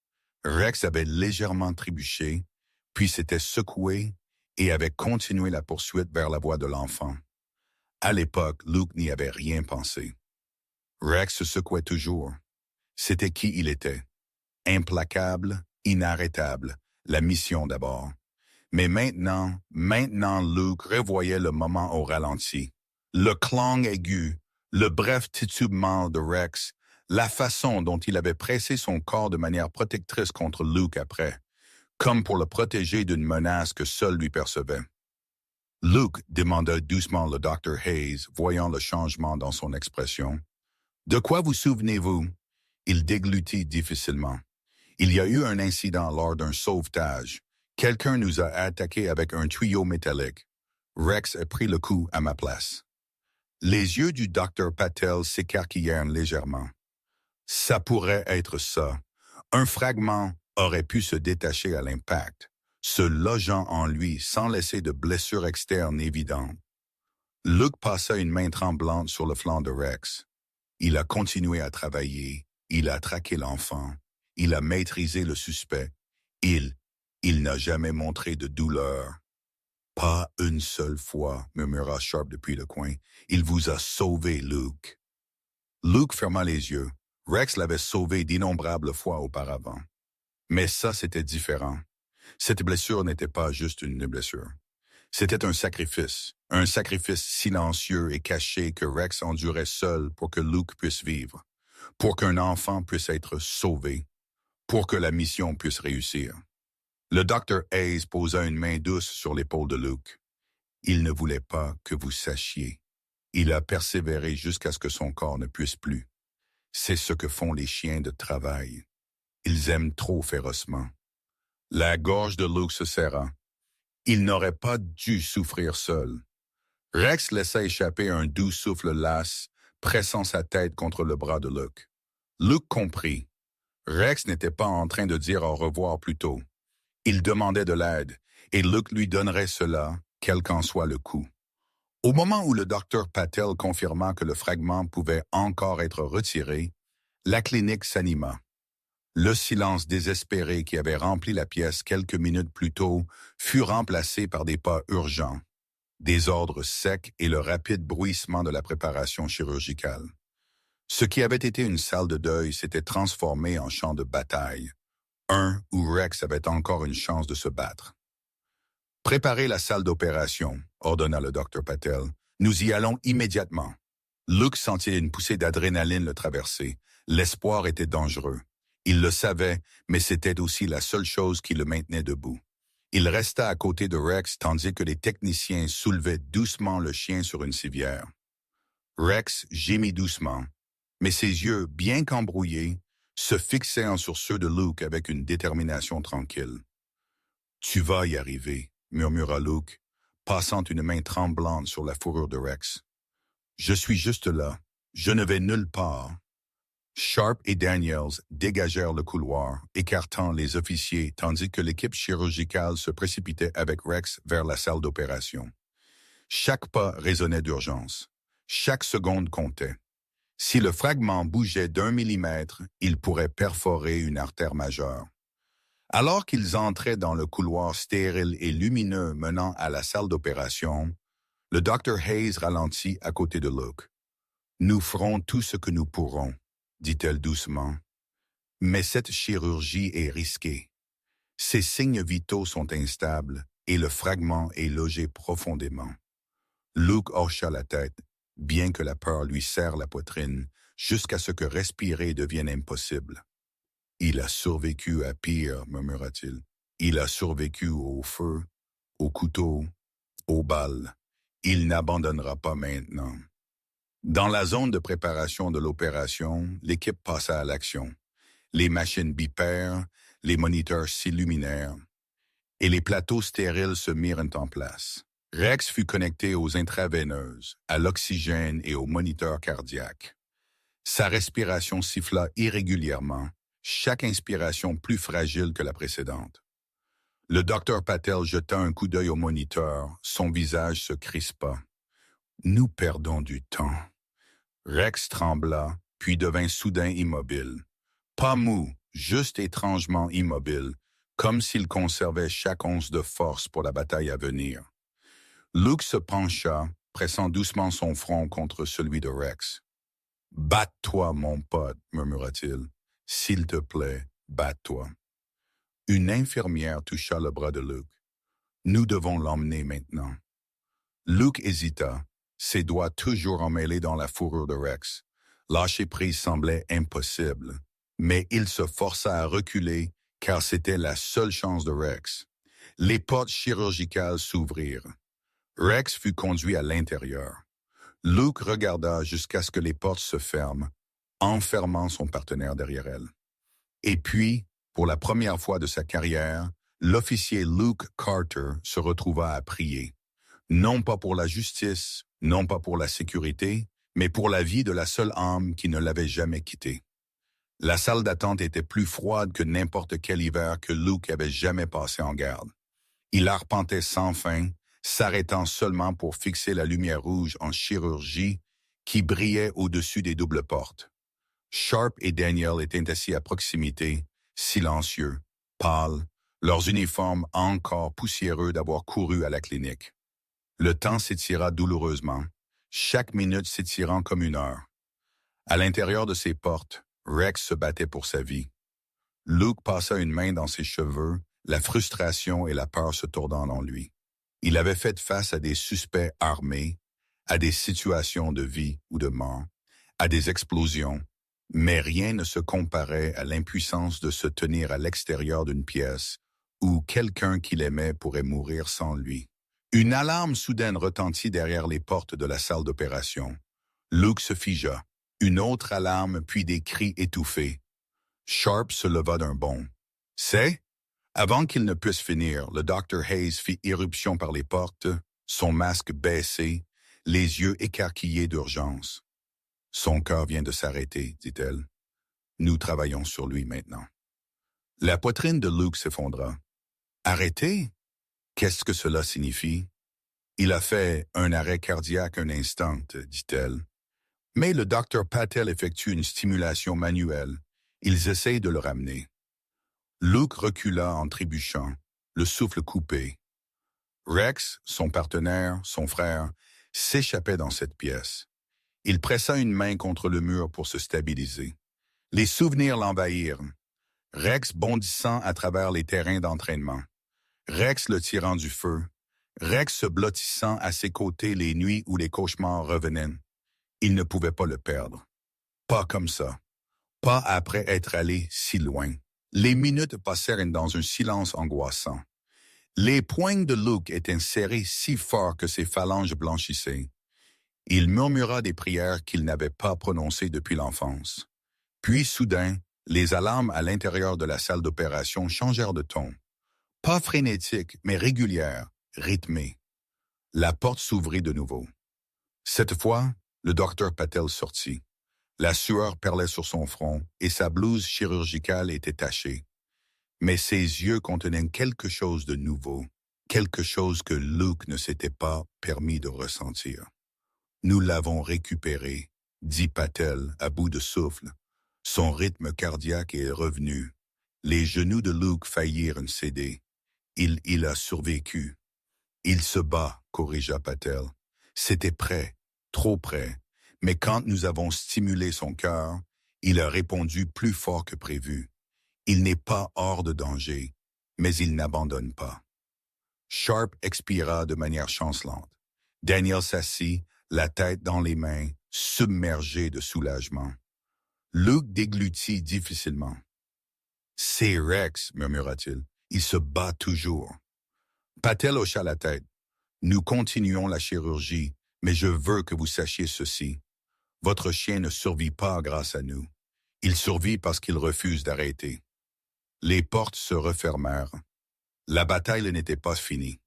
Rex avait légèrement trébuché, puis s'était secoué et avait continué la poursuite vers la voie de l'enfant. À l'époque, Luke n'y avait rien pensé. Rex se secouait toujours. C'était qui il était. Implacable, inarrêtable, la mission d'abord. Mais maintenant, Luke revoyait le moment au ralenti. Le clang aigu, le bref titubement de Rex, la façon dont il avait pressé son corps de manière protectrice contre Luke après, comme pour le protéger d'une menace que seul lui percevait. Luke, demanda doucement le Dr. Hayes, voyant le changement dans son expression. « De quoi vous souvenez-vous? » Il déglutit difficilement. « Il y a eu un incident lors d'un sauvetage. Quelqu'un nous a attaqués avec un tuyau métallique. Rex a pris le coup à ma place. » Les yeux du Dr. Patel s'écarquillèrent légèrement. Ça pourrait être ça. Un fragment aurait pu se détacher à l'impact, se logeant en lui sans laisser de blessure externe évidente. Luke passa une main tremblante sur le flanc de Rex. Il a continué à travailler, il a traqué l'enfant, il a maîtrisé le suspect. Il n'a jamais montré de douleur. Pas une seule fois, murmura Sharp depuis le coin. Il vous a sauvé, Luke. Luke ferma les yeux. Rex l'avait sauvé d'innombrables fois auparavant. Mais ça, c'était différent. Cette blessure n'était pas juste une blessure. C'était un sacrifice silencieux et caché que Rex endurait seul pour que Luke puisse vivre, pour qu'un enfant puisse être sauvé. pour que la mission puisse réussir. Le Dr. Hayes posa une main douce sur l'épaule de Luke. Il ne voulait pas que vous sachiez. Il a persévéré jusqu'à ce que son corps ne puisse plus. C'est ce que font les chiens de travail. Ils aiment trop férocement. La gorge de Luke se serra. Il n'aurait pas dû souffrir seul. Rex laissa échapper un doux souffle las, pressant sa tête contre le bras de Luke. Luke comprit. Rex n'était pas en train de dire au revoir plus tôt. Il demandait de l'aide, et Luke lui donnerait cela, quel qu'en soit le coût. Au moment où le docteur Patel confirma que le fragment pouvait encore être retiré, la clinique s'anima. Le silence désespéré qui avait rempli la pièce quelques minutes plus tôt fut remplacé par des pas urgents, des ordres secs et le rapide bruissement de la préparation chirurgicale. Ce qui avait été une salle de deuil s'était transformé en champ de bataille, un où Rex avait encore une chance de se battre. « Préparez la salle d'opération », ordonna le docteur Patel. « Nous y allons immédiatement. » Luke sentit une poussée d'adrénaline le traverser. L'espoir était dangereux. Il le savait, mais c'était aussi la seule chose qui le maintenait debout. Il resta à côté de Rex tandis que les techniciens soulevaient doucement le chien sur une civière. Rex gémit doucement, mais ses yeux, bien qu'embrouillés, se fixaient sur ceux de Luke avec une détermination tranquille. « Tu vas y arriver », murmura Luke, passant une main tremblante sur la fourrure de Rex. « Je suis juste là. Je ne vais nulle part. » Sharp et Daniels dégagèrent le couloir, écartant les officiers tandis que l'équipe chirurgicale se précipitait avec Rex vers la salle d'opération. Chaque pas résonnait d'urgence. Chaque seconde comptait. Si le fragment bougeait d'1 millimètre, il pourrait perforer une artère majeure. Alors qu'ils entraient dans le couloir stérile et lumineux menant à la salle d'opération, le Dr. Hayes ralentit à côté de Luke. « Nous ferons tout ce que nous pourrons, » dit-elle doucement. « Mais cette chirurgie est risquée. Ses signes vitaux sont instables et le fragment est logé profondément. » Luke hocha la tête, bien que la peur lui serre la poitrine, jusqu'à ce que respirer devienne impossible. « Il a survécu à pire, murmura-t-il. Il a survécu au feu, au couteau, aux balles. Il n'abandonnera pas maintenant. » Dans la zone de préparation de l'opération, l'équipe passa à l'action. Les machines bipèrent, les moniteurs s'illuminèrent, et les plateaux stériles se mirent en place. Rex fut connecté aux intraveineuses, à l'oxygène et aux moniteurs cardiaques. Sa respiration siffla irrégulièrement, chaque inspiration plus fragile que la précédente. Le docteur Patel jeta un coup d'œil au moniteur, son visage se crispa. « Nous perdons du temps. » Rex trembla, puis devint soudain immobile. Pas mou, juste étrangement immobile, comme s'il conservait chaque once de force pour la bataille à venir. Luke se pencha, pressant doucement son front contre celui de Rex. « Batte-toi, mon pote, » murmura-t-il. « S'il te plaît, batte-toi. » Une infirmière toucha le bras de Luke. « Nous devons l'emmener maintenant. » Luke hésita, ses doigts toujours emmêlés dans la fourrure de Rex. Lâcher prise semblait impossible, mais il se força à reculer car c'était la seule chance de Rex. Les portes chirurgicales s'ouvrirent. Rex fut conduit à l'intérieur. Luke regarda jusqu'à ce que les portes se ferment, enfermant son partenaire derrière elle. Et puis, pour la première fois de sa carrière, l'officier Luke Carter se retrouva à prier. Non pas pour la justice, non pas pour la sécurité, mais pour la vie de la seule âme qui ne l'avait jamais quitté. La salle d'attente était plus froide que n'importe quel hiver que Luke avait jamais passé en garde. Il arpentait sans fin, s'arrêtant seulement pour fixer la lumière rouge en chirurgie qui brillait au-dessus des doubles portes. Sharp et Daniel étaient assis à proximité, silencieux, pâles, leurs uniformes encore poussiéreux d'avoir couru à la clinique. Le temps s'étira douloureusement, chaque minute s'étirant comme une heure. À l'intérieur de ces portes, Rex se battait pour sa vie. Luke passa une main dans ses cheveux, la frustration et la peur se tordant en lui. Il avait fait face à des suspects armés, à des situations de vie ou de mort, à des explosions, Mais rien ne se comparait à l'impuissance de se tenir à l'extérieur d'une pièce où quelqu'un qu'il aimait pourrait mourir sans lui. Une alarme soudaine retentit derrière les portes de la salle d'opération. Luke se figea. Une autre alarme, puis des cris étouffés. Sharp se leva d'un bond. « C'est ?» Avant qu'il ne puisse finir, le Dr. Hayes fit irruption par les portes, son masque baissé, les yeux écarquillés d'urgence. « Son cœur vient de s'arrêter, dit-elle. Nous travaillons sur lui maintenant. » La poitrine de Luke s'effondra. « Arrêter? Qu'est-ce que cela signifie? » « Il a fait un arrêt cardiaque un instant, dit-elle. Mais le Dr. Patel effectue une stimulation manuelle. Ils essayent de le ramener. Luke recula en trébuchant, le souffle coupé. Rex, son partenaire, son frère, s'échappait dans cette pièce. Il pressa une main contre le mur pour se stabiliser. Les souvenirs l'envahirent. Rex bondissant à travers les terrains d'entraînement. Rex le tirant du feu. Rex se blottissant à ses côtés les nuits où les cauchemars revenaient. Il ne pouvait pas le perdre. Pas comme ça. Pas après être allé si loin. Les minutes passèrent dans un silence angoissant. Les poings de Luke étaient serrés si fort que ses phalanges blanchissaient. Il murmura des prières qu'il n'avait pas prononcées depuis l'enfance. Puis, soudain, les alarmes à l'intérieur de la salle d'opération changèrent de ton. Pas frénétiques, mais régulières, rythmées. La porte s'ouvrit de nouveau. Cette fois, le docteur Patel sortit. La sueur perlait sur son front et sa blouse chirurgicale était tachée. Mais ses yeux contenaient quelque chose de nouveau, quelque chose que Luke ne s'était pas permis de ressentir. « Nous l'avons récupéré », dit Patel à bout de souffle. Son rythme cardiaque est revenu. Les genoux de Luke faillirent céder. Il a survécu. « Il se bat », corrigea Patel. « C'était prêt, trop près. Mais quand nous avons stimulé son cœur, il a répondu plus fort que prévu. Il n'est pas hors de danger, mais il n'abandonne pas. » Sharp expira de manière chancelante. Daniel s'assit, la tête dans les mains, submergé de soulagement. Luke déglutit difficilement. « C'est Rex, murmura-t-il. Il se bat toujours. » Patel hocha la tête. « Nous continuons la chirurgie, mais je veux que vous sachiez ceci. Votre chien ne survit pas grâce à nous. Il survit parce qu'il refuse d'arrêter. » Les portes se refermèrent. La bataille n'était pas finie.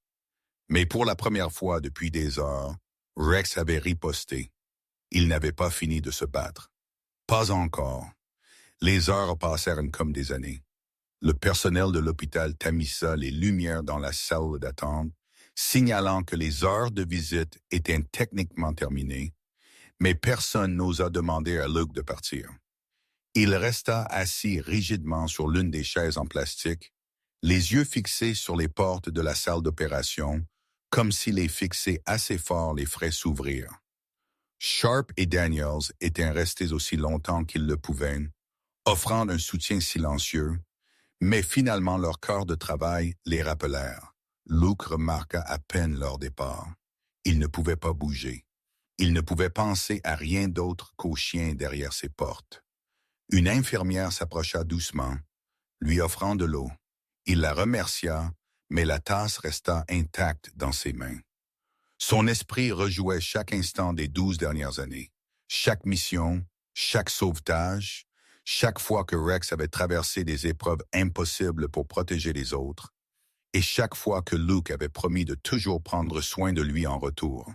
Mais pour la première fois depuis des heures, Rex avait riposté. Il n'avait pas fini de se battre. Pas encore. Les heures passèrent comme des années. Le personnel de l'hôpital tamissa les lumières dans la salle d'attente, signalant que les heures de visite étaient techniquement terminées, mais personne n'osa demander à Luke de partir. Il resta assis rigidement sur l'une des chaises en plastique, les yeux fixés sur les portes de la salle d'opération, comme s'il les fixait assez fort les ferait s'ouvrir. Sharp et Daniels étaient restés aussi longtemps qu'ils le pouvaient, offrant un soutien silencieux, mais finalement leur corps de travail les rappelèrent. Luke remarqua à peine leur départ. Il ne pouvait pas bouger. Il ne pouvait penser à rien d'autre qu'au chien derrière ses portes. Une infirmière s'approcha doucement, lui offrant de l'eau. Il la remercia, mais la tasse resta intacte dans ses mains. Son esprit rejouait chaque instant des 12 dernières années. Chaque mission, chaque sauvetage, chaque fois que Rex avait traversé des épreuves impossibles pour protéger les autres, et chaque fois que Luke avait promis de toujours prendre soin de lui en retour.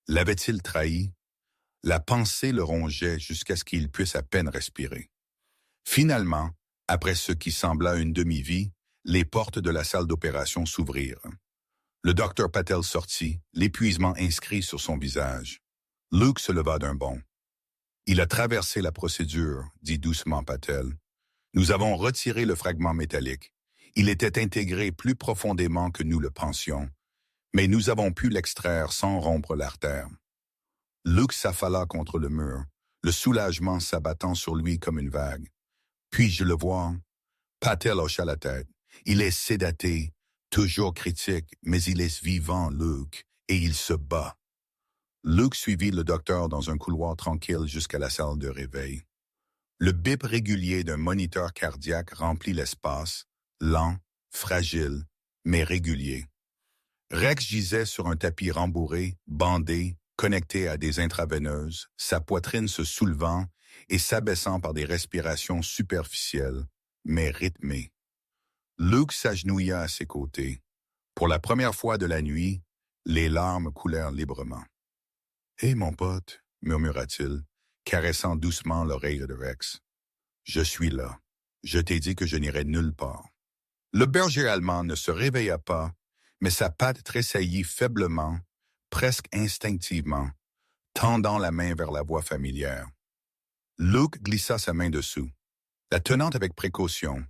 L'avait-il trahi? La pensée le rongeait jusqu'à ce qu'il puisse à peine respirer. Finalement, après ce qui sembla une demi-vie, les portes de la salle d'opération s'ouvrirent. Le docteur Patel sortit, l'épuisement inscrit sur son visage. Luke se leva d'un bond. « Il a traversé la procédure, » dit doucement Patel. « Nous avons retiré le fragment métallique. Il était intégré plus profondément que nous le pensions, mais nous avons pu l'extraire sans rompre l'artère. » Luke s'affala contre le mur, le soulagement s'abattant sur lui comme une vague. « Puis-je le voir? » Patel hocha la tête. « Il est sédaté, toujours critique, mais il est vivant, Luke, et il se bat. » Luke suivit le docteur dans un couloir tranquille jusqu'à la salle de réveil. Le bip régulier d'un moniteur cardiaque remplit l'espace, lent, fragile, mais régulier. Rex gisait sur un tapis rembourré, bandé, connecté à des intraveineuses, sa poitrine se soulevant et s'abaissant par des respirations superficielles, mais rythmées. Luke s'agenouilla à ses côtés. Pour la première fois de la nuit, les larmes coulèrent librement. « Hé, mon pote, » murmura-t-il, caressant doucement l'oreille de Rex. « Je suis là. Je t'ai dit que je n'irai nulle part. » Le berger allemand ne se réveilla pas, mais sa patte tressaillit faiblement, presque instinctivement, tendant la main vers la voie familière. Luke glissa sa main dessous, la tenant avec précaution.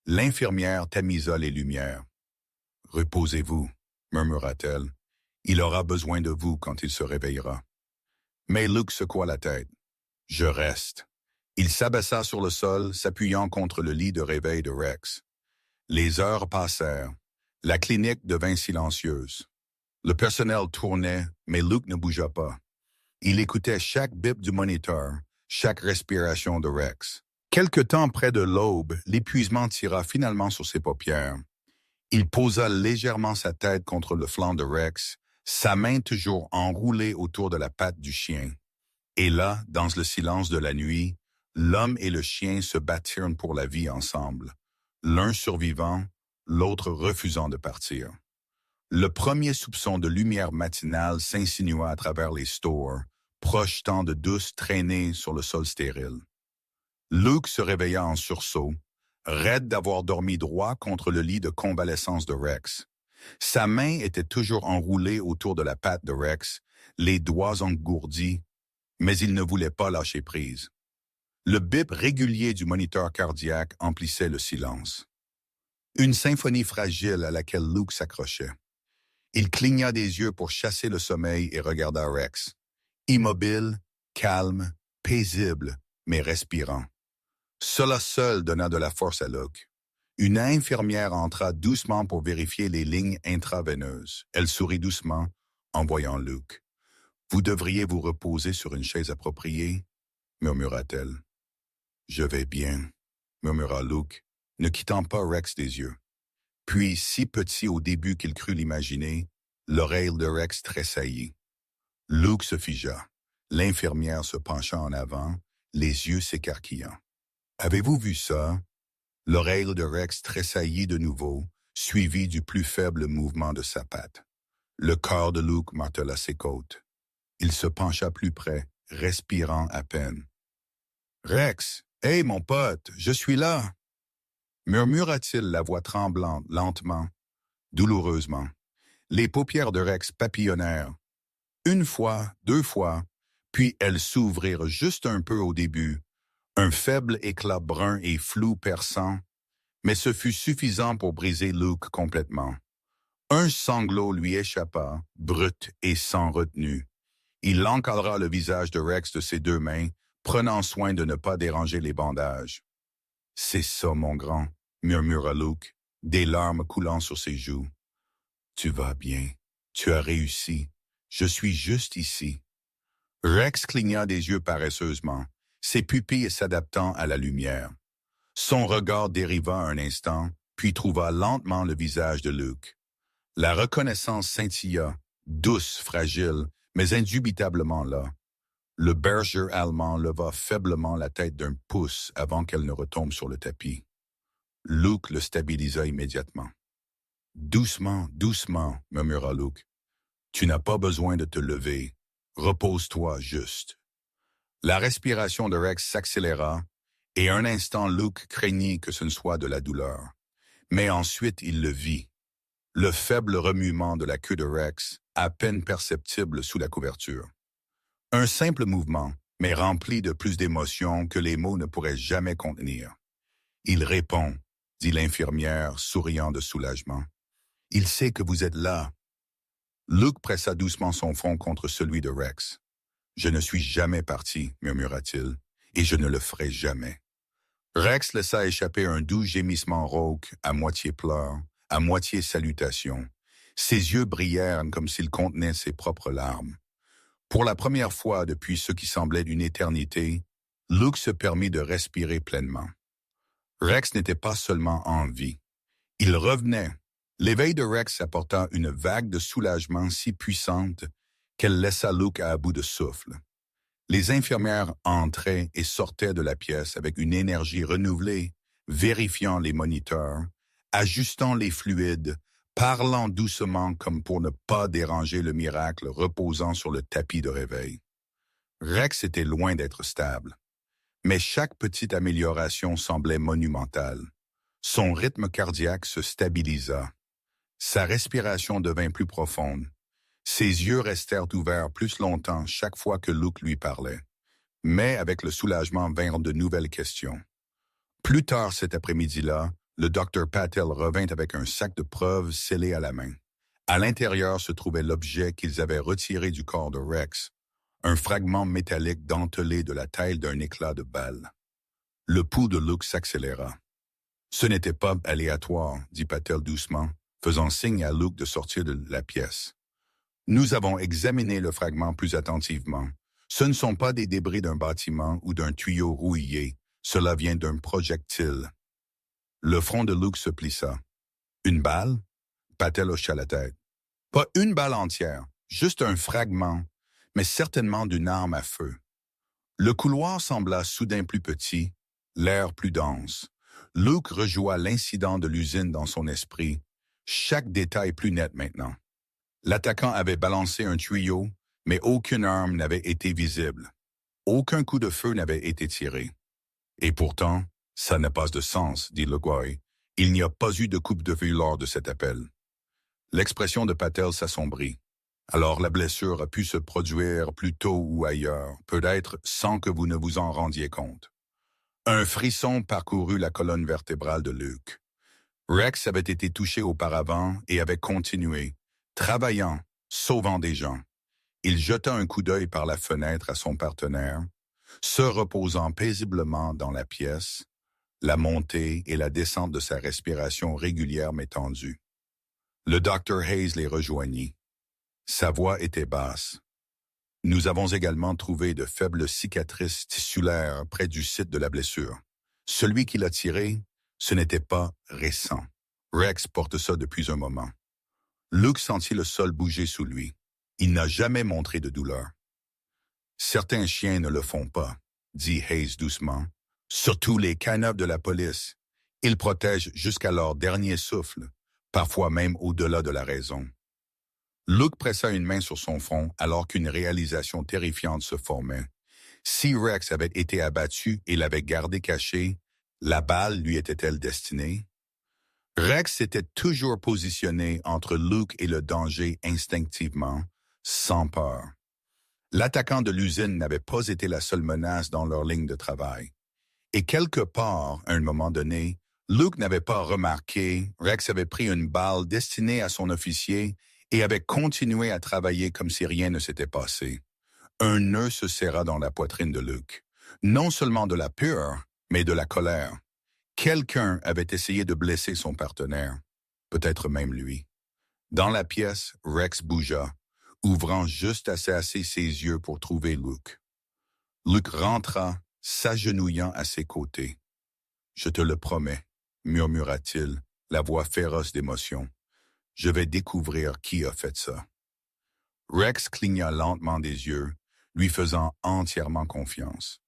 L'infirmière tamisa les lumières. « Reposez-vous, » murmura-t-elle. « Il aura besoin de vous quand il se réveillera. » Mais Luke secoua la tête. « Je reste. » Il s'abaissa sur le sol, s'appuyant contre le lit de réveil de Rex. Les heures passèrent. La clinique devint silencieuse. Le personnel tournait, mais Luke ne bougea pas. Il écoutait chaque bip du moniteur, chaque respiration de Rex. Quelque temps près de l'aube, l'épuisement tira finalement sur ses paupières. Il posa légèrement sa tête contre le flanc de Rex, sa main toujours enroulée autour de la patte du chien. Et là, dans le silence de la nuit, l'homme et le chien se battirent pour la vie ensemble, l'un survivant, l'autre refusant de partir. Le premier soupçon de lumière matinale s'insinua à travers les stores, projetant de douces traînées sur le sol stérile. Luke se réveilla en sursaut, raide d'avoir dormi droit contre le lit de convalescence de Rex. Sa main était toujours enroulée autour de la patte de Rex, les doigts engourdis, mais il ne voulait pas lâcher prise. Le bip régulier du moniteur cardiaque emplissait le silence. Une symphonie fragile à laquelle Luke s'accrochait. Il cligna des yeux pour chasser le sommeil et regarda Rex. Immobile, calme, paisible, mais respirant. Cela seul donna de la force à Luke. Une infirmière entra doucement pour vérifier les lignes intraveineuses. Elle sourit doucement en voyant Luke. « Vous devriez vous reposer sur une chaise appropriée, » murmura-t-elle. « Je vais bien, » murmura Luke, ne quittant pas Rex des yeux. Puis, si petit au début qu'il crut l'imaginer, l'oreille de Rex tressaillit. Luke se figea, l'infirmière se pencha en avant, les yeux s'écarquillant. « Avez-vous vu ça? » L'oreille de Rex tressaillit de nouveau, suivi du plus faible mouvement de sa patte. Le corps de Luke martela ses côtes. Il se pencha plus près, respirant à peine. « Rex, hé mon pote, je suis là !» murmura-t-il, la voix tremblante, lentement, douloureusement. Les paupières de Rex papillonnèrent. Une fois, deux fois, puis elles s'ouvrirent juste un peu au début. Un faible éclat brun et flou perçant, mais ce fut suffisant pour briser Luke complètement. Un sanglot lui échappa, brut et sans retenue. Il encadra le visage de Rex de ses deux mains, prenant soin de ne pas déranger les bandages. « C'est ça, mon grand, » murmura Luke, des larmes coulant sur ses joues. « Tu vas bien, tu as réussi, je suis juste ici. » Rex cligna des yeux paresseusement, ses pupilles s'adaptant à la lumière. Son regard dériva un instant, puis trouva lentement le visage de Luke. La reconnaissance scintilla, douce, fragile, mais indubitablement là. Le berger allemand leva faiblement la tête d'un pouce avant qu'elle ne retombe sur le tapis. Luke le stabilisa immédiatement. « Doucement, doucement, » murmura Luke. « Tu n'as pas besoin de te lever. Repose-toi juste. » La respiration de Rex s'accéléra, et un instant Luke craignit que ce ne soit de la douleur. Mais ensuite il le vit. Le faible remuement de la queue de Rex, à peine perceptible sous la couverture. Un simple mouvement, mais rempli de plus d'émotion que les mots ne pourraient jamais contenir. « Il répond, » dit l'infirmière, souriant de soulagement. « Il sait que vous êtes là. » Luke pressa doucement son front contre celui de Rex. « Je ne suis jamais parti, » murmura-t-il, « et je ne le ferai jamais. » Rex laissa échapper un doux gémissement rauque, à moitié pleurs, à moitié salutation. Ses yeux brillèrent comme s'ils contenaient ses propres larmes. Pour la première fois depuis ce qui semblait une éternité, Luke se permit de respirer pleinement. Rex n'était pas seulement en vie. Il revenait. L'éveil de Rex apporta une vague de soulagement si puissante qu'elle laissa Luke à bout de souffle. Les infirmières entraient et sortaient de la pièce avec une énergie renouvelée, vérifiant les moniteurs, ajustant les fluides, parlant doucement comme pour ne pas déranger le miracle reposant sur le tapis de réveil. Rex était loin d'être stable, mais chaque petite amélioration semblait monumentale. Son rythme cardiaque se stabilisa. Sa respiration devint plus profonde. Ses yeux restèrent ouverts plus longtemps chaque fois que Luke lui parlait. Mais avec le soulagement vinrent de nouvelles questions. Plus tard cet après-midi-là, le docteur Patel revint avec un sac de preuves scellé à la main. À l'intérieur se trouvait l'objet qu'ils avaient retiré du corps de Rex, un fragment métallique dentelé de la taille d'un éclat de balle. Le pouls de Luke s'accéléra. « Ce n'était pas aléatoire, » dit Patel doucement, faisant signe à Luke de sortir de la pièce. « Nous avons examiné le fragment plus attentivement. Ce ne sont pas des débris d'un bâtiment ou d'un tuyau rouillé. Cela vient d'un projectile. » Le front de Luke se plissa. « Une balle? » Patel hocha la tête. « Pas une balle entière, juste un fragment, mais certainement d'une arme à feu. » Le couloir sembla soudain plus petit, l'air plus dense. Luke rejoua l'incident de l'usine dans son esprit, chaque détail plus net maintenant. L'attaquant avait balancé un tuyau, mais aucune arme n'avait été visible. Aucun coup de feu n'avait été tiré. Et pourtant, ça n'a pas de sens, dit Leguay. Il n'y a pas eu de coupe de feu lors de cet appel. L'expression de Patel s'assombrit. Alors la blessure a pu se produire plus tôt ou ailleurs, peut-être sans que vous ne vous en rendiez compte. Un frisson parcourut la colonne vertébrale de Luke. Rex avait été touché auparavant et avait continué, travaillant, sauvant des gens. Il jeta un coup d'œil par la fenêtre à son partenaire, se reposant paisiblement dans la pièce, la montée et la descente de sa respiration régulière mais tendue. Le docteur Hayes les rejoignit. Sa voix était basse. Nous avons également trouvé de faibles cicatrices tissulaires près du site de la blessure. Celui qui l'a tiré, ce n'était pas récent. Rex porte ça depuis un moment. Luke sentit le sol bouger sous lui. Il n'a jamais montré de douleur. Certains chiens ne le font pas, dit Hayes doucement. Surtout les canards de la police. Ils protègent jusqu'à leur dernier souffle, parfois même au-delà de la raison. Luke pressa une main sur son front alors qu'une réalisation terrifiante se formait. Si Rex avait été abattu et l'avait gardé caché, la balle lui était-elle destinée? Rex s'était toujours positionné entre Luke et le danger instinctivement, sans peur. L'attaquant de l'usine n'avait pas été la seule menace dans leur ligne de travail. Et quelque part, à un moment donné, Luke n'avait pas remarqué, Rex avait pris une balle destinée à son officier et avait continué à travailler comme si rien ne s'était passé. Un nœud se serra dans la poitrine de Luke. Non seulement de la peur, mais de la colère. Quelqu'un avait essayé de blesser son partenaire, peut-être même lui. Dans la pièce, Rex bougea, ouvrant juste assez ses yeux pour trouver Luke. Luke rentra, s'agenouillant à ses côtés. « Je te le promets, » murmura-t-il, la voix féroce d'émotion. « Je vais découvrir qui a fait ça. » Rex cligna lentement des yeux, lui faisant entièrement confiance.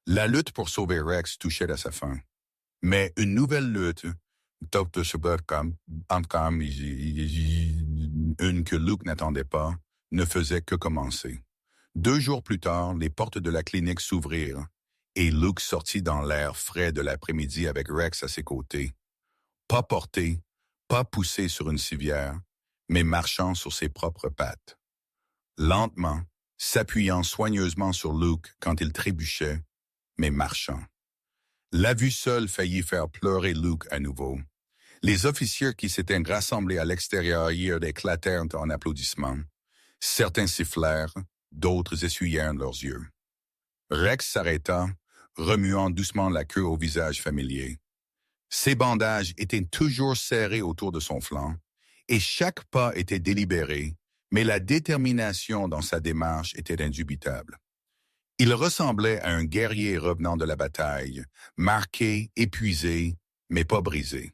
La lutte pour sauver Rex touchait à sa fin. Mais une nouvelle lutte, une que Luke n'attendait pas, ne faisait que commencer. 2 jours plus tard, les portes de la clinique s'ouvrirent et Luke sortit dans l'air frais de l'après-midi avec Rex à ses côtés. Pas porté, pas poussé sur une civière, mais marchant sur ses propres pattes. Lentement, s'appuyant soigneusement sur Luke quand il trébuchait, mais marchant. La vue seule faillit faire pleurer Luke à nouveau. Les officiers qui s'étaient rassemblés à l'extérieur hier éclatèrent en applaudissements. Certains sifflèrent, d'autres essuyèrent leurs yeux. Rex s'arrêta, remuant doucement la queue au visage familier. Ses bandages étaient toujours serrés autour de son flanc, et chaque pas était délibéré, mais la détermination dans sa démarche était indubitable. Il ressemblait à un guerrier revenant de la bataille, marqué, épuisé, mais pas brisé.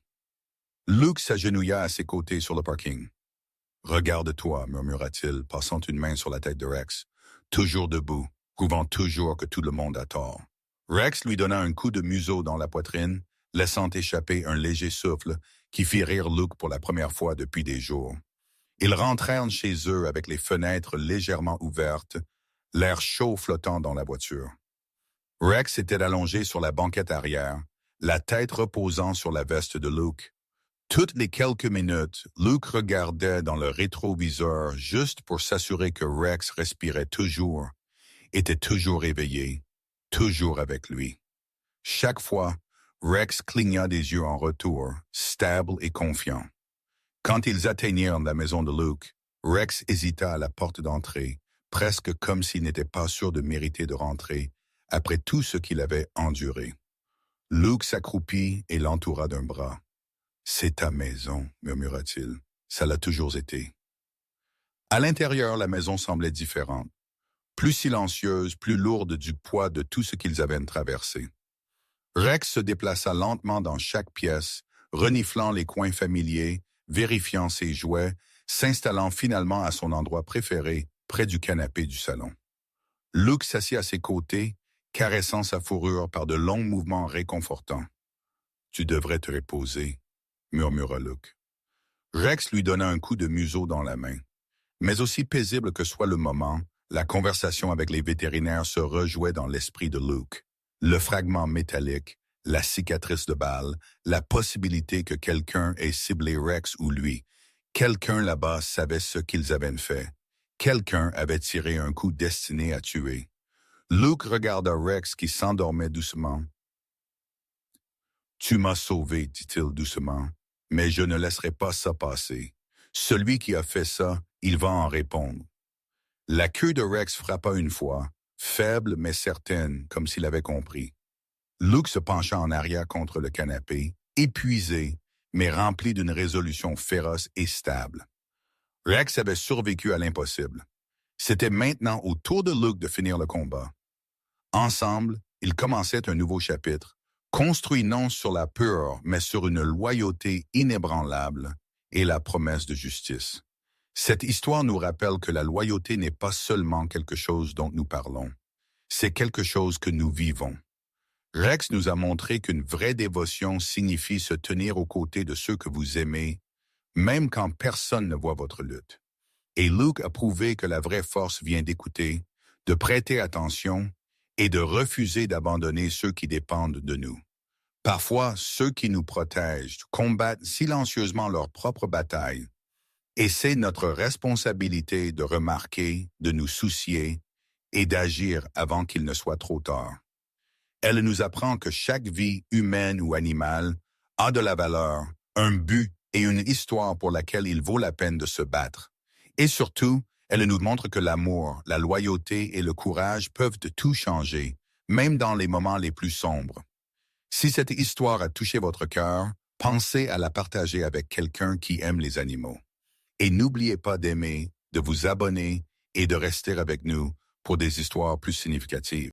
Luke s'agenouilla à ses côtés sur le parking. « Regarde-toi, murmura-t-il, passant une main sur la tête de Rex. Toujours debout, prouvant toujours que tout le monde a tort. » Rex lui donna un coup de museau dans la poitrine, laissant échapper un léger souffle qui fit rire Luke pour la première fois depuis des jours. Ils rentrèrent chez eux avec les fenêtres légèrement ouvertes, l'air chaud flottant dans la voiture. Rex était allongé sur la banquette arrière, la tête reposant sur la veste de Luke. Toutes les quelques minutes, Luke regardait dans le rétroviseur juste pour s'assurer que Rex respirait toujours, était toujours éveillé, toujours avec lui. Chaque fois, Rex cligna des yeux en retour, stable et confiant. Quand ils atteignirent la maison de Luke, Rex hésita à la porte d'entrée, presque comme s'il n'était pas sûr de mériter de rentrer, après tout ce qu'il avait enduré. Luke s'accroupit et l'entoura d'un bras. « C'est ta maison, murmura-t-il. Ça l'a toujours été. » À l'intérieur, la maison semblait différente, plus silencieuse, plus lourde du poids de tout ce qu'ils avaient traversé. Rex se déplaça lentement dans chaque pièce, reniflant les coins familiers, vérifiant ses jouets, s'installant finalement à son endroit préféré, près du canapé du salon. Luke s'assit à ses côtés, caressant sa fourrure par de longs mouvements réconfortants. « Tu devrais te reposer, » murmura Luke. Rex lui donna un coup de museau dans la main. Mais aussi paisible que soit le moment, la conversation avec les vétérinaires se rejouait dans l'esprit de Luke. Le fragment métallique, la cicatrice de balle, la possibilité que quelqu'un ait ciblé Rex ou lui. Quelqu'un là-bas savait ce qu'ils avaient fait. Quelqu'un avait tiré un coup destiné à tuer. Luke regarda Rex qui s'endormait doucement. « Tu m'as sauvé, dit-il doucement, mais je ne laisserai pas ça passer. Celui qui a fait ça, il va en répondre. » La queue de Rex frappa une fois, faible mais certaine, comme s'il avait compris. Luke se pencha en arrière contre le canapé, épuisé, mais rempli d'une résolution féroce et stable. Rex avait survécu à l'impossible. C'était maintenant au tour de Luke de finir le combat. Ensemble, ils commençaient un nouveau chapitre, construit non sur la peur, mais sur une loyauté inébranlable et la promesse de justice. Cette histoire nous rappelle que la loyauté n'est pas seulement quelque chose dont nous parlons, c'est quelque chose que nous vivons. Rex nous a montré qu'une vraie dévotion signifie se tenir aux côtés de ceux que vous aimez, même quand personne ne voit votre lutte. Et Luke a prouvé que la vraie force vient d'écouter, de prêter attention et de refuser d'abandonner ceux qui dépendent de nous. Parfois, ceux qui nous protègent combattent silencieusement leur propre bataille. Et c'est notre responsabilité de remarquer, de nous soucier et d'agir avant qu'il ne soit trop tard. Elle nous apprend que chaque vie humaine ou animale a de la valeur, un but et une histoire pour laquelle il vaut la peine de se battre. Et surtout, elle nous montre que l'amour, la loyauté et le courage peuvent tout changer, même dans les moments les plus sombres. Si cette histoire a touché votre cœur, pensez à la partager avec quelqu'un qui aime les animaux. Et n'oubliez pas d'aimer, de vous abonner et de rester avec nous pour des histoires plus significatives.